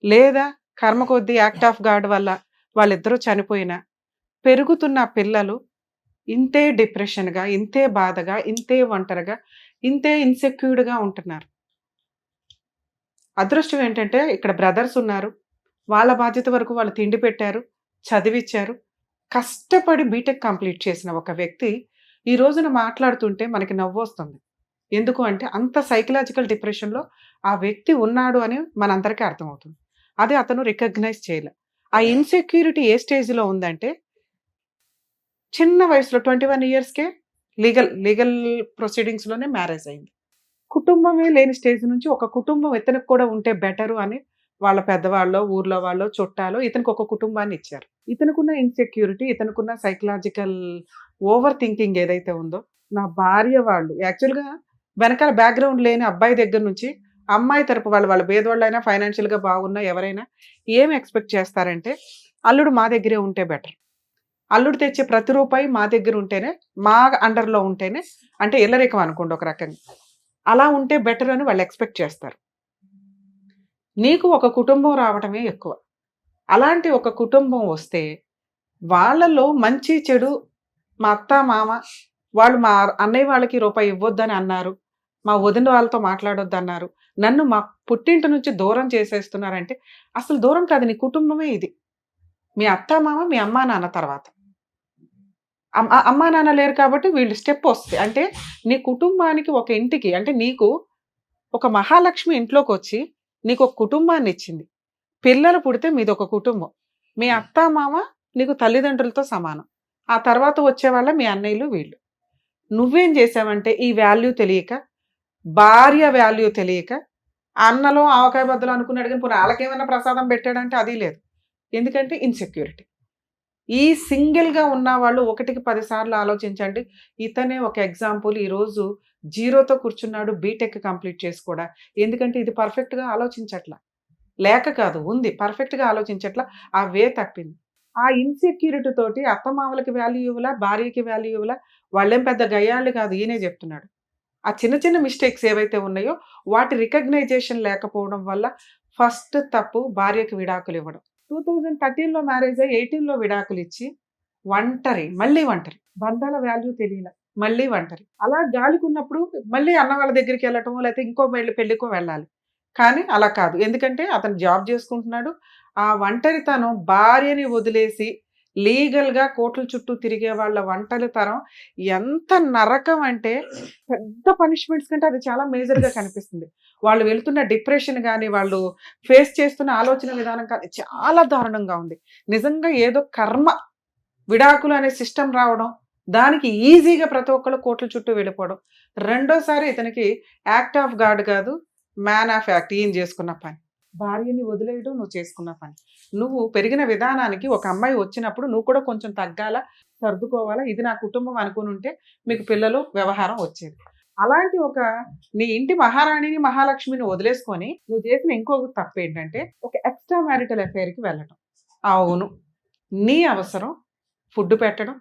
లేదా కర్మ కొద్దీ యాక్ట్ ఆఫ్ గాడ్ వల్ల వాళ్ళిద్దరూ చనిపోయినా, పెరుగుతున్న పిల్లలు ఇంతే డిప్రెషన్గా, ఇంతే బాధగా, ఇంతే ఒంటరిగా, ఇంతే ఇన్సెక్యూర్డ్గా ఉంటున్నారు. అదృష్టం ఏంటంటే ఇక్కడ బ్రదర్స్ ఉన్నారు, వాళ్ళ బాధ్యత వరకు వాళ్ళు తిండి పెట్టారు, చదివిచ్చారు. కష్టపడి బీటెక్ కంప్లీట్ చేసిన ఒక వ్యక్తి ఈ రోజున మాట్లాడుతుంటే మనకి నవ్వు వస్తుంది. ఎందుకు అంటే అంత సైకలాజికల్ డిప్రెషన్లో ఆ వ్యక్తి ఉన్నాడు అని మనందరికీ అర్థమవుతుంది. అది అతను రికగ్నైజ్ చేయలే. ఆ ఇన్సెక్యూరిటీ ఏ స్టేజ్లో ఉందంటే, చిన్న వయసులో 21 ఇయర్స్కే లీగల్ ప్రొసీడింగ్స్లోనే మ్యారేజ్ అయింది. కుటుంబమే లేని స్టేజ్ నుంచి ఒక కుటుంబం ఇతనికి కూడా ఉంటే బెటరు అని వాళ్ళ పెద్దవాళ్ళో, ఊర్లో వాళ్ళో, చుట్టాలో ఇతనికి ఒక కుటుంబాన్ని ఇచ్చారు. ఇతనుకున్న ఇన్సెక్యూరిటీ, ఇతనుకున్న సైకలాజికల్ ఓవర్ థింకింగ్ ఏదైతే ఉందో, నా భార్య వాళ్ళు యాక్చువల్‌గా వెనకాల బ్యాక్‌గ్రౌండ్ లేని అబ్బాయి దగ్గర నుంచి అమ్మాయి తరపు వాళ్ళ పేదోళ్ళైనా, ఫైనాన్షియల్‌గా బాగున్నా ఎవరైనా ఏం ఎక్స్‌పెక్ట్ చేస్తారంటే, అల్లుడు మా దగ్గరే ఉంటే బెటర్. అల్లుడు తెచ్చే ప్రతి రూపాయి మా దగ్గర ఉంటేనే, మా అండర్‌లో ఉంటేనే, అంటే ఇల్లరికం అనుకోండి ఒక రకంగా. అలా ఉంటే బెటర్ అని వాళ్ళు ఎక్స్‌పెక్ట్ చేస్తారు. నీకు ఒక కుటుంబం రావటమే ఎక్కువ. అలాంటి ఒక కుటుంబం వస్తే, వాళ్ళలో మంచి, చెడు మా అత్త, మామ వాళ్ళు మా అన్నయ్య వాళ్ళకి రూపాయి ఇవ్వొద్దని అన్నారు. మా వదిన వాళ్ళతో మాట్లాడొద్దన్నారు. నన్ను మా పుట్టింటి నుంచి దూరం చేసేస్తున్నారంటే, అసలు దూరం కాదు, నీ కుటుంబమే ఇది. మీ అత్త, మామ, మీ అమ్మా, నాన్న తర్వాత. అమ్మా, నాన్న లేరు కాబట్టి వీళ్ళు స్టెప్ వస్తాయి. అంటే నీ కుటుంబానికి, ఒక ఇంటికి, అంటే నీకు ఒక మహాలక్ష్మి ఇంట్లోకొచ్చి నీకు ఒక కుటుంబాన్ని ఇచ్చింది. పిల్లలు పుడితే మీదొక కుటుంబం. మీ అత్త, మామ నీకు తల్లిదండ్రులతో సమానం. ఆ తర్వాత వచ్చేవాళ్ళ మీ అన్నయ్యలు వీళ్ళు. నువ్వేం చేసావంటే, ఈ వాల్యూ తెలియక, భార్య వాల్యూ తెలియక, అన్నలో ఆవకాయ బద్దలు అనుకున్నాడు కానీ పోనీ ఆళ్ళకేమన్నా ప్రసాదం పెట్టాడంటే అది లేదు. ఎందుకంటే ఇన్సెక్యూరిటీ. ఈ సింగిల్‌గా ఉన్నవాళ్ళు 1కి 10 సార్లు ఆలోచించండి. ఇతనే ఒక ఎగ్జాంపుల్. ఈరోజు జీరోతో కూర్చున్నాడు, బీటెక్ కంప్లీట్ చేసి కూడా. ఎందుకంటే ఇది పర్ఫెక్ట్‌గా ఆలోచించట్ల. లేక కాదు, ఉంది. పర్ఫెక్ట్‌గా ఆలోచించట్ల. ఆ వే తప్పింది. ఆ ఇన్సెక్యూరిటీ తోటి అత్తమామలకి వాల్యూ ఇవ్వలా, భార్యకి వాల్యూ ఇవ్వలా. వాళ్ళేం పెద్ద గయ్యాళ్ళు కాదు, ఈయనే చెప్తున్నాడు. ఆ చిన్న చిన్న మిస్టేక్స్ ఏవైతే ఉన్నాయో వాటి రికగ్నైజేషన్ లేకపోవడం వల్ల ఫస్ట్ తప్పు భార్యకి విడాకులు ఇవ్వడం. 2013లో మ్యారేజ్ అయ్యి 18లో విడాకులు ఇచ్చి మళ్ళీ ఒంటరి. బంధాల వాల్యూ తెలియలే, మళ్ళీ ఒంటరి. అలా గాలికున్నప్పుడు మళ్ళీ అన్న వాళ్ళ దగ్గరికి వెళ్ళటమో లేకపోతే ఇంకో పెళ్ళికో వెళ్ళాలి. కానీ అలా కాదు. ఎందుకంటే అతను జాబ్ చేసుకుంటున్నాడు. ఆ ఒంటరితనం, భార్యని వదిలేసి లీగల్‌గా కోర్టుల చుట్టూ తిరిగే వాళ్ళ ఒంటరితనం ఎంత నరకం అంటే, పెద్ద పనిష్మెంట్స్ కంటే అది చాలా మేజర్‌గా కనిపిస్తుంది. వాళ్ళు వెళ్తున్న డిప్రెషన్ గాని, వాళ్ళు ఫేస్ చేస్తున్న ఆలోచన విధానం కానీ చాలా దారుణంగా ఉంది. నిజంగా ఏదో కర్మ. విడాకులు అనే సిస్టమ్ రావడం, దానికి ఈజీగా ప్రతి ఒక్కళ్ళు కోర్టుల చుట్టూ వెళ్ళిపోవడం. రెండోసారి ఇతనికి యాక్ట్ ఆఫ్ గాడ్ కాదు, మ్యాన్ ఆఫ్ యాక్ట్. ఈయన చేసుకున్న పని. భార్యని వదిలేయడం నువ్వు చేసుకున్న పని. నువ్వు పెరిగిన విధానానికి ఒక అమ్మాయి వచ్చినప్పుడు నువ్వు కూడా కొంచెం తగ్గాల, సర్దుకోవాలా. ఇది నా కుటుంబం అనుకుని ఉంటే మీకు పిల్లలు, వ్యవహారం వచ్చేది. అలాంటి ఒక నీ ఇంటి మహారాణిని, మహాలక్ష్మిని వదిలేసుకొని నువ్వు చేసిన ఇంకొక తప్పు ఏంటంటే, ఒక ఎక్స్ట్రా మ్యారిటల్ అఫైర్‌కి వెళ్ళటం. అవును, నీ అవసరం ఫుడ్ పెట్టడం,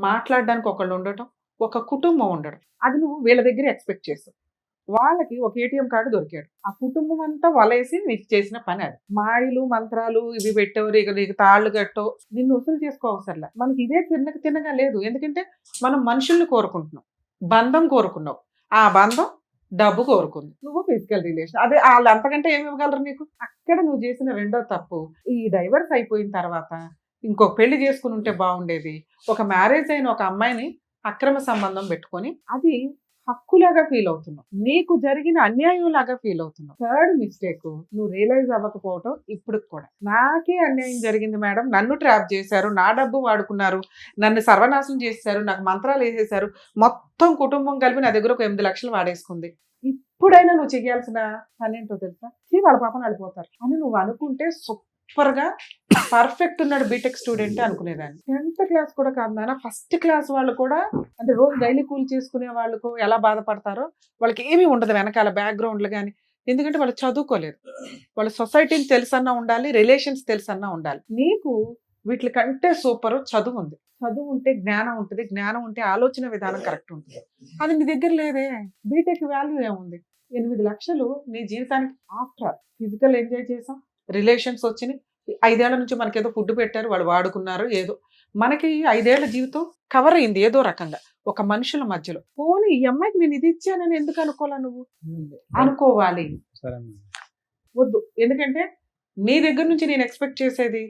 మాట్లాడడానికి ఒకళ్ళు ఉండటం, ఒక కుటుంబం ఉండడం. అది నువ్వు వీళ్ళ దగ్గర ఎక్స్‌పెక్ట్ చేసావు. వాళ్ళకి ఒక ఏటీఎం కార్డు దొరికాడు. ఆ కుటుంబం అంతా వలేసి నీకు చేసిన పని అది. మాయలు, మంత్రాలు ఇవి పెట్టావు, నీకు తాళ్ళు కట్టో, నిన్ను వసూలు చేసుకోవసరలా. మనకి ఇదే తిన్నగా లేదు. ఎందుకంటే మనం మనుషుల్ని కోరుకుంటున్నాం, బంధం కోరుకున్నావు. ఆ బంధం డబ్బు కోరుకుంది. నువ్వు ఫిజికల్ రిలేషన్. అదే వాళ్ళు అంతకంటే ఏమి ఇవ్వగలరు నీకు? అక్కడ నువ్వు చేసిన రెండో తప్పు. ఈ డైవర్స్ అయిపోయిన తర్వాత ఇంకొక పెళ్లి చేసుకుని ఉంటే బాగుండేది. ఒక మ్యారేజ్ అయిన ఒక అమ్మాయిని అక్రమ సంబంధం పెట్టుకొని అది హక్కులాగా ఫీల్ అవుతున్నావు. నీకు జరిగిన అన్యాయం లాగా ఫీల్ అవుతున్నావు. థర్డ్ మిస్టేక్, నువ్వు రియలైజ్ అవ్వకపోవటం. ఇప్పుడు కూడా నాకే అన్యాయం జరిగింది మేడం, నన్ను ట్రాప్ చేశారు, నా డబ్బు వాడుకున్నారు, నన్ను సర్వనాశనం చేశారు, నాకు మంత్రాలు వేసేశారు, మొత్తం కుటుంబం కలిపి నా దగ్గర ఒక 8 లక్షలు వాడేసుకుంది. ఇప్పుడైనా నువ్వు చేయాల్సిన పని ఏంటో తెలుసా? వాళ్ళ పాపను అడిపోతారు అని నువ్వు అనుకుంటే సూపర్గా పర్ఫెక్ట్ ఉన్నాడు బీటెక్ స్టూడెంట్ అనుకునేదాన్ని. 10th క్లాస్ కూడా కాదు నాన్న, ఫస్ట్ క్లాస్ వాళ్ళు కూడా, అంటే రోజు డైలీ కూల్ చేసుకునే వాళ్ళకు ఎలా బాధపడతారో వాళ్ళకి ఏమీ ఉండదు వెనకాల బ్యాక్గ్రౌండ్లు కానీ. ఎందుకంటే వాళ్ళు చదువుకోలేదు. వాళ్ళ సొసైటీని తెలుసన్నా ఉండాలి, రిలేషన్స్ తెలుసన్నా ఉండాలి. నీకు వీటి కంటే సూపర్ చదువు ఉంది. చదువు ఉంటే జ్ఞానం ఉంటుంది, జ్ఞానం ఉంటే ఆలోచన విధానం కరెక్ట్ ఉంటుంది. అది నీ దగ్గర లేదే. బీటెక్ వాల్యూ ఏముంది? 8 లక్షలు నీ జీవితానికి ఆఫ్టర్ ఫిజికల్ ఎంజాయ్ చేసాం, రిలేషన్స్ వచ్చినాయి, 5 ఏళ్ల నుంచి మనకేదో ఫుడ్ పెట్టారు, వాళ్ళు వాడుకున్నారు, ఏదో మనకి 5 ఏళ్ల జీవితం కవర్ అయింది ఏదో రకంగా ఒక మనుషుల మధ్యలో. పోనీ ఈ అమ్మాయికి నేను ఇది ఇచ్చానని ఎందుకు అనుకోవాలా? నువ్వు అనుకోవాలి, వద్దు. ఎందుకంటే నీ దగ్గర నుంచి నేను ఎక్స్పెక్ట్ చేసేది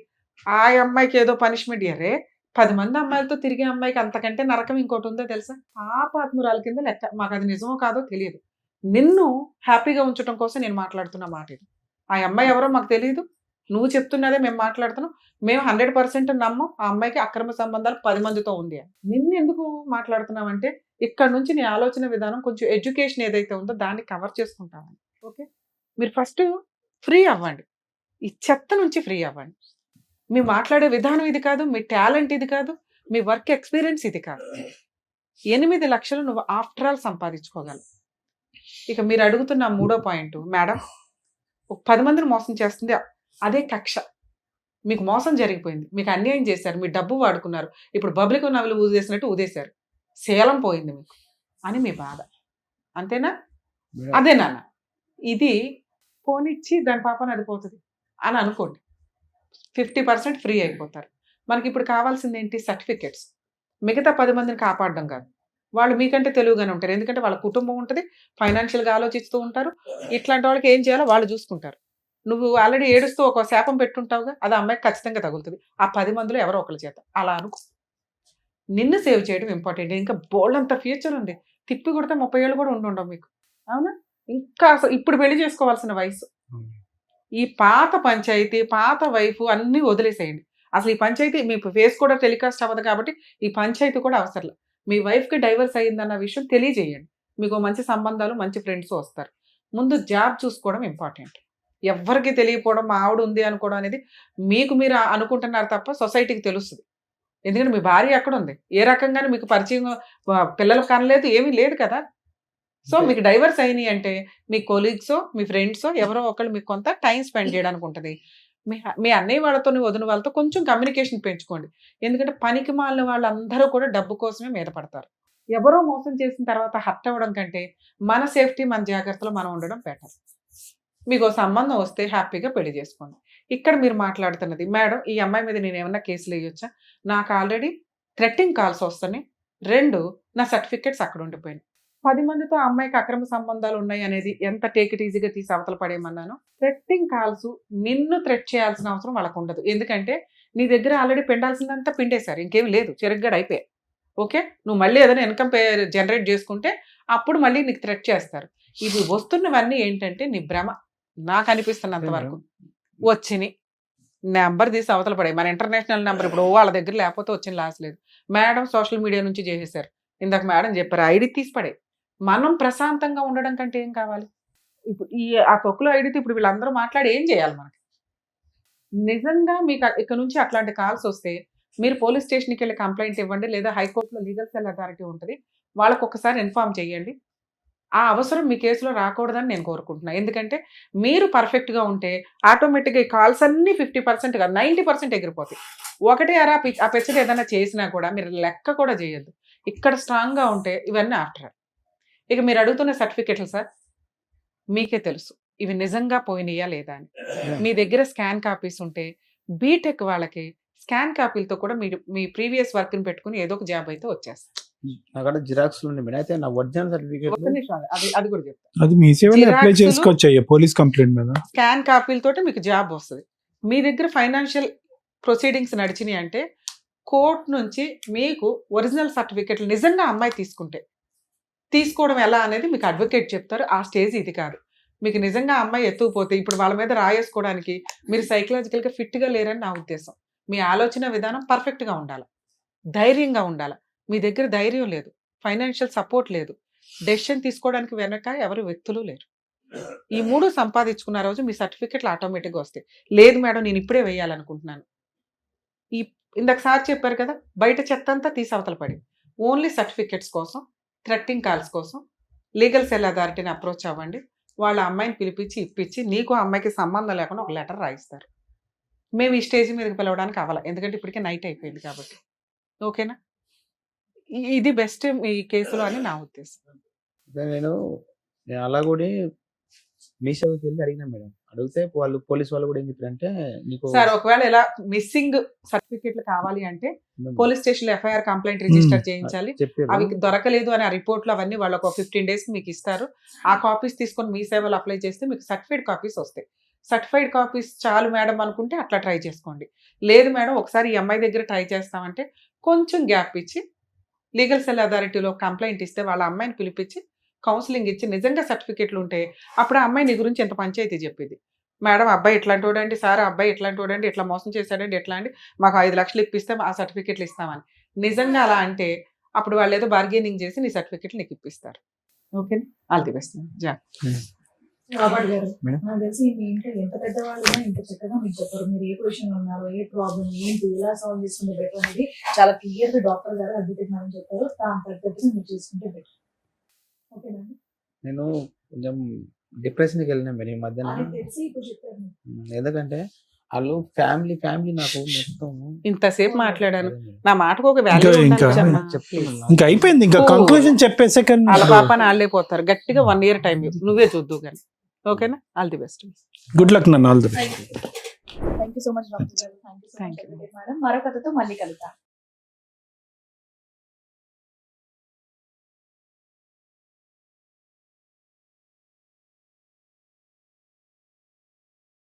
ఆ అమ్మాయికి ఏదో పనిష్మెంట్. అరే 10 మంది అమ్మాయిలతో తిరిగే అమ్మాయికి అంతకంటే నరకం ఇంకోటి ఉందో తెలుసా? పాపాత్మురాల కింద లెక్క. మాకు అది నిజమో కాదో తెలియదు. నిన్ను హ్యాపీగా ఉంచడం కోసం నేను మాట్లాడుతున్న మాట ఇది. ఆ అమ్మాయి ఎవరో మాకు తెలియదు, నువ్వు చెప్తున్నదే మేము మాట్లాడుతున్నాం. మేము 100% నమ్మం ఆ అమ్మాయికి అక్రమ సంబంధాలు 10 మందితో ఉంది అని. నిన్ను ఎందుకు మాట్లాడుతున్నామంటే ఇక్కడ నుంచి నీ ఆలోచన విధానం కొంచెం ఎడ్యుకేషన్ ఏదైతే ఉందో దాన్ని కవర్ చేసుకుంటామని. ఓకే, మీరు ఫస్ట్ ఫ్రీ అవ్వండి, ఈ చెత్త నుంచి ఫ్రీ అవ్వండి. మీ మాట్లాడే విధానం ఇది కాదు, మీ టాలెంట్ ఇది కాదు, మీ వర్క్ ఎక్స్పీరియన్స్ ఇది కాదు. 8 లక్షలు నువ్వు ఆఫ్టర్ ఆల్ సంపాదించుకోగలవు. ఇక మీరు అడుగుతున్న 3వ పాయింట్, మేడం 10 మందిని మోసం చేస్తుంది అదే కక్ష. మీకు మోసం జరిగిపోయింది, మీకు అన్యాయం చేశారు, మీ డబ్బు వాడుకున్నారు, ఇప్పుడు పబ్లిక్ నవ్వులు ఊదేసినట్టు ఊదేశారు, శీలం పోయింది మీకు అని మీ బాధ. అంతేనా? అదే నాన్న, ఇది పోనిచ్చి దాని పాపని అది పోతుంది అని అనుకోండి. 50% ఫ్రీ అయిపోతారు. మనకి ఇప్పుడు కావాల్సింది ఏంటి? సర్టిఫికెట్స్. మిగతా 10 మందిని కాపాడడం కాదు, వాళ్ళు మీకంటే తెలుగుగానే ఉంటారు. ఎందుకంటే వాళ్ళ కుటుంబం ఉంటుంది, ఫైనాన్షియల్గా ఆలోచిస్తూ ఉంటారు. ఇట్లాంటి వాళ్ళకి ఏం చేయాలో వాళ్ళు చూసుకుంటారు. నువ్వు ఆల్రెడీ ఏడుస్తూ ఒక శాపం పెట్టుంటావుగా, అది అమ్మాయికి ఖచ్చితంగా తగులుతుంది ఆ 10 మందిలో ఎవరో ఒకరి చేత. అలా అనుకో. నిన్ను సేవ్ చేయడం ఇంపార్టెంట్. ఇంకా బోల్డంత ఫ్యూచర్ ఉంది. తిప్పి కొడితే 30 ఏళ్ళు కూడా ఉండవు మీకు. అవునా? ఇంకా ఇప్పుడు పెళ్లి చేసుకోవాల్సిన వయసు. ఈ పాత పంచాయతీ, పాత వైఫ్ అన్నీ వదిలేసేయండి. అసలు ఈ పంచాయతీ మీ ఫేస్ కూడా టెలికాస్ట్ అవ్వదు కాబట్టి ఈ పంచాయతీ కూడా అవసరం. మీ వైఫ్కి డైవర్స్ అయ్యిందన్న విషయం తెలియజేయండి. మీకు మంచి సంబంధాలు, మంచి ఫ్రెండ్స్ వస్తారు. ముందు జాబ్ చూసుకోవడం ఇంపార్టెంట్. ఎవ్వరికి తెలియకపోవడం, మా ఆవిడ ఉంది అనుకోవడం అనేది మీకు మీరు అనుకుంటున్నారు తప్ప సొసైటీకి తెలుస్తుంది. ఎందుకంటే మీ భార్య ఎక్కడ ఉంది, ఏ రకంగానే మీకు పరిచయం, పిల్లలు కనలేదు, ఏమీ లేదు కదా. సో మీకు డైవర్స్ అయినాయి అంటే మీ కొలీగ్సో, మీ ఫ్రెండ్సో ఎవరో ఒకళ్ళు మీకు కొంత టైం స్పెండ్ చేయడానికి ఉంటుంది. మీ అన్నయ్య వాళ్ళతో, వదిన వాళ్ళతో కొంచెం కమ్యూనికేషన్ పెంచుకోండి. ఎందుకంటే పనికి మాలిన వాళ్ళందరూ కూడా డబ్బు కోసమే మీద పడతారు. ఎవరో మోసం చేసిన తర్వాత హర్ట్ అవ్వడం కంటే మన సేఫ్టీ, మన జాగ్రత్తలో మనం ఉండడం బెటర్. మీకు సంబంధం వస్తే హ్యాపీగా పెళ్లి చేసుకోండి. ఇక్కడ మీరు మాట్లాడుతున్నది, మేడం ఈ అమ్మాయి మీద నేను ఏమన్నా కేసులు వేయొచ్చా? నాకు ఆల్రెడీ థ్రెట్టింగ్ కాల్స్ వస్తున్నాయి. 2 నా సర్టిఫికెట్స్ అక్కడ ఉండిపోయినాయి. 10 మందితో ఆ అమ్మాయికి అక్రమ సంబంధాలు ఉన్నాయి అనేది ఎంత టేక్ ఇట్ ఈజీగా తీసి అవతల పడేయమన్నాను. థ్రెట్టింగ్ కాల్స్ నిన్ను థ్రెట్ చేయాల్సిన అవసరం వాళ్ళకు ఉండదు. ఎందుకంటే నీ దగ్గర ఆల్రెడీ పిండాల్సిందంతా పిండేశారు, ఇంకేం లేదు, చెరుగ్గాడు అయిపోయాయి. ఓకే, నువ్వు మళ్ళీ ఏదైనా ఇన్కమ్ జనరేట్ చేసుకుంటే అప్పుడు మళ్ళీ నీకు థ్రెట్ చేస్తారు. ఇవి వస్తున్నవన్నీ ఏంటంటే నీ భ్రమ. నాకు అనిపిస్తున్నంత వరకు వచ్చినాయి, నెంబర్ తీసి అవతల పడే. మన ఇంటర్నేషనల్ నెంబర్ ఇప్పుడు వాళ్ళ దగ్గర లేకపోతే వచ్చిన లాస్ లేదు. మేడం సోషల్ మీడియా నుంచి చేసేసారు, ఇందాక మేడం చెప్పారు, ఐడి తీసి పడే. మనం ప్రశాంతంగా ఉండడం కంటే ఏం కావాలి? ఇప్పుడు ఆ తొక్కులో ఐడితో ఇప్పుడు వీళ్ళందరూ మాట్లాడి ఏం చేయాలి మనకి? నిజంగా మీకు ఇక్కడ నుంచి అట్లాంటి కాల్స్ వస్తే మీరు పోలీస్ స్టేషన్కి వెళ్ళి కంప్లైంట్ ఇవ్వండి, లేదా హైకోర్టులో లీగల్ సెల్ అథారిటీ ఉంటుంది, వాళ్ళకు ఒకసారి ఇన్ఫార్మ్ చేయండి. ఆ అవసరం మీ కేసులో రాకూడదని నేను కోరుకుంటున్నాను. ఎందుకంటే మీరు పర్ఫెక్ట్గా ఉంటే ఆటోమేటిక్గా ఈ కాల్స్ అన్నీ 50% కాదు 90% ఎగిరిపోతాయి. ఒకటే అరా ఆ పెచ్చడి ఏదైనా చేసినా కూడా మీరు లెక్క కూడా చేయొద్దు. ఇక్కడ స్ట్రాంగ్గా ఉంటే ఇవన్నీ ఆఫ్టర్. ఇక మీరు అడుగుతున్న సర్టిఫికెట్లు సార్ మీకే తెలుసు ఇవి నిజంగా పోయినాయా లేదా అని. మీ దగ్గర స్కాన్ కాపీస్ ఉంటే బీటెక్ వాళ్ళకి స్కాన్ కాపీలతో కూడా మీరు మీ ప్రీవియస్ వర్క్ని పెట్టుకుని ఏదో ఒక జాబ్ అయితే వచ్చేస్తారు. అక్కడ జిరాక్స్ అయితే నా ఒరిజినల్ సర్టిఫికేట్ అది కూడా చెప్తాను. అది మీ సేవలో అప్లై జిరాక్స్లు, చేసుకోవచ్చు అయ్యా పోలీస్ కంప్లైంట్ మీద. స్కాన్ కాపీలతోటి మీకు జాబ్ వస్తుంది. మీ దగ్గర ఫైనాన్షియల్ ప్రొసీడింగ్స్ నడిచినాయి అంటే కోర్టు నుంచి మీకు ఒరిజినల్ సర్టిఫికెట్లు నిజంగా అమ్మాయి తీసుకుంటే తీసుకోవడం ఎలా అనేది మీకు అడ్వకేట్ చెప్తారు. ఆ స్టేజ్ ఇది కాదు. మీకు నిజంగా అమ్మాయి ఎత్తుకుపోతే ఇప్పుడు వాళ్ళ మీద రాయేసుకోవడానికి మీరు సైకలాజికల్గా ఫిట్గా లేరని నా ఉద్దేశం. మీ ఆలోచన విధానం పర్ఫెక్ట్గా ఉండాలి, ధైర్యంగా ఉండాలి. మీ దగ్గర ధైర్యం లేదు, ఫైనాన్షియల్ సపోర్ట్ లేదు, డెసిషన్ తీసుకోవడానికి వెనక ఎవరు వ్యక్తులు లేరు. ఈ 3 సంపాదించుకున్న రోజు మీ సర్టిఫికెట్లు ఆటోమేటిక్గా వస్తాయి. లేదు మేడం నేను ఇప్పుడే వేయాలనుకుంటున్నాను, ఇందాక సార్ చెప్పారు కదా, బయట చెత్త అంతా తీసి అవతల పడి ఓన్లీ సర్టిఫికెట్స్ కోసం, థ్రెట్టింగ్ కాల్స్ కోసం లీగల్ సెల్ అథారిటీని అప్రోచ్ అవ్వండి. వాళ్ళ అమ్మాయిని పిలిపించి ఇప్పించి నీకు అమ్మాయికి సంబంధం లేకుండా ఒక లెటర్ రాయిస్తారు. మేము ఈ స్టేజ్ మీదకి పిలవడానికి అవ్వాలి, ఎందుకంటే ఇప్పటికే నైట్ అయిపోయింది కాబట్టి. ఓకేనా? ఇది బెస్ట్ ఈ కేసులో అని నా ఉద్దేశం. నేను అలా కూడా మీ సేవకి వెళ్ళి అడిగినా మేడం, అడిగితే వాళ్ళు పోలీస్ వాళ్ళు కూడా ఏం చెప్పారంటే నీకు సార్ ఒకవేళ ఇలా మిస్సింగ్ సర్టిఫికెట్లు కావాలి అంటే పోలీస్ స్టేషన్ లో ఎఫ్ఐఆర్ కంప్లైంట్ రిజిస్టర్ చేయించాలి. అవి దొరకలేదు అని ఆ రిపోర్ట్లు అవన్నీ వాళ్ళు ఒక 15 days మీకు ఇస్తారు. ఆ కాపీస్ తీసుకొని మీ సేవలు అప్లై చేస్తే మీకు సర్టిఫైడ్ కాపీస్ వస్తాయి. సర్టిఫైడ్ కాపీస్ చాలు మేడం అనుకుంటే అట్లా ట్రై చేసుకోండి. లేదు మేడం ఒకసారి ఈ అమ్మాయి దగ్గర ట్రై చేస్తామంటే కొంచెం గ్యాప్ ఇచ్చి లీగల్ సెల్ అథారిటీలో కంప్లైంట్ ఇస్తే వాళ్ళ అమ్మాయిని పిలిపించి కౌన్సిలింగ్ ఇచ్చి నిజంగా సర్టిఫికెట్లు ఉంటే అప్పుడు ఆ అమ్మాయి నీ గురించి ఎంత పంచాయతీ చెప్పింది. మేడం అబ్బాయి ఇట్లాంటి వాడండి, సార్ అబ్బాయి ఇట్లాంటి వాడండి, ఇట్లా మోసం చేశాడండి, ఎట్లా అండి, మాకు 5 లక్షలు ఇప్పిస్తే ఆ సర్టిఫికెట్లు ఇస్తామని. నిజంగా అలా అంటే అప్పుడు వాళ్ళు ఏదో బార్గెనింగ్ చేసి నీ సర్టిఫికెట్లు నీకు ఇప్పిస్తారు. ఓకేనా? All the best. రాబర్ట్ గారు, మేడం. నాకు తెలిసి మీ ఇంట్లో ఎంత పెద్దవాళ్ళు ఉన్నా ఇంత చక్కగా మీకు చెప్పారు. మీరు ఏ పొజిషన్ లో ఉన్నారు, ఏ ప్రాబ్లం ఏంటి, ఎలా సాల్వ్ చేసుకుంటే బెటర్ అనేది చాలా క్లియర్ గా డాక్టర్ గారు అడ్వకేట్ మేడం చెప్పారు. దాని తగ్గట్టుగా మీరు చేసుకుంటే బెటర్. ఓకేనండి, నేను కొంచెం డిప్రెషన్కి వెళ్ళినా మేడం ఈ మధ్యన. అది తెలిసి ఇప్పుడు చెప్పారు మీరు. ఎందుకంటే వాళ్ళు ఫ్యామిలీ నాకు మొత్తం ఇంతసేపు మాట్లాడాను, అదే మేడం. నా మాటకు ఒక వాల్యూ ఇంకా- చెప్తున్నా. ఇంకా అయిపోయింది, ఇంకా ఓ. కంక్లూజన్ చెప్పేసే కానీ వాళ్ళ పాపని వాళ్ళైపోతారు. గట్టిగా 1 year టైం నువ్వే చూద్దు కానీ. ఓకేనా? All the best. Good luck నన్ను, all the best. Thank you so much doctor garu. Thank you so Thank much you. Madam. మరో కథతో మళ్ళీ కలుద్దాం.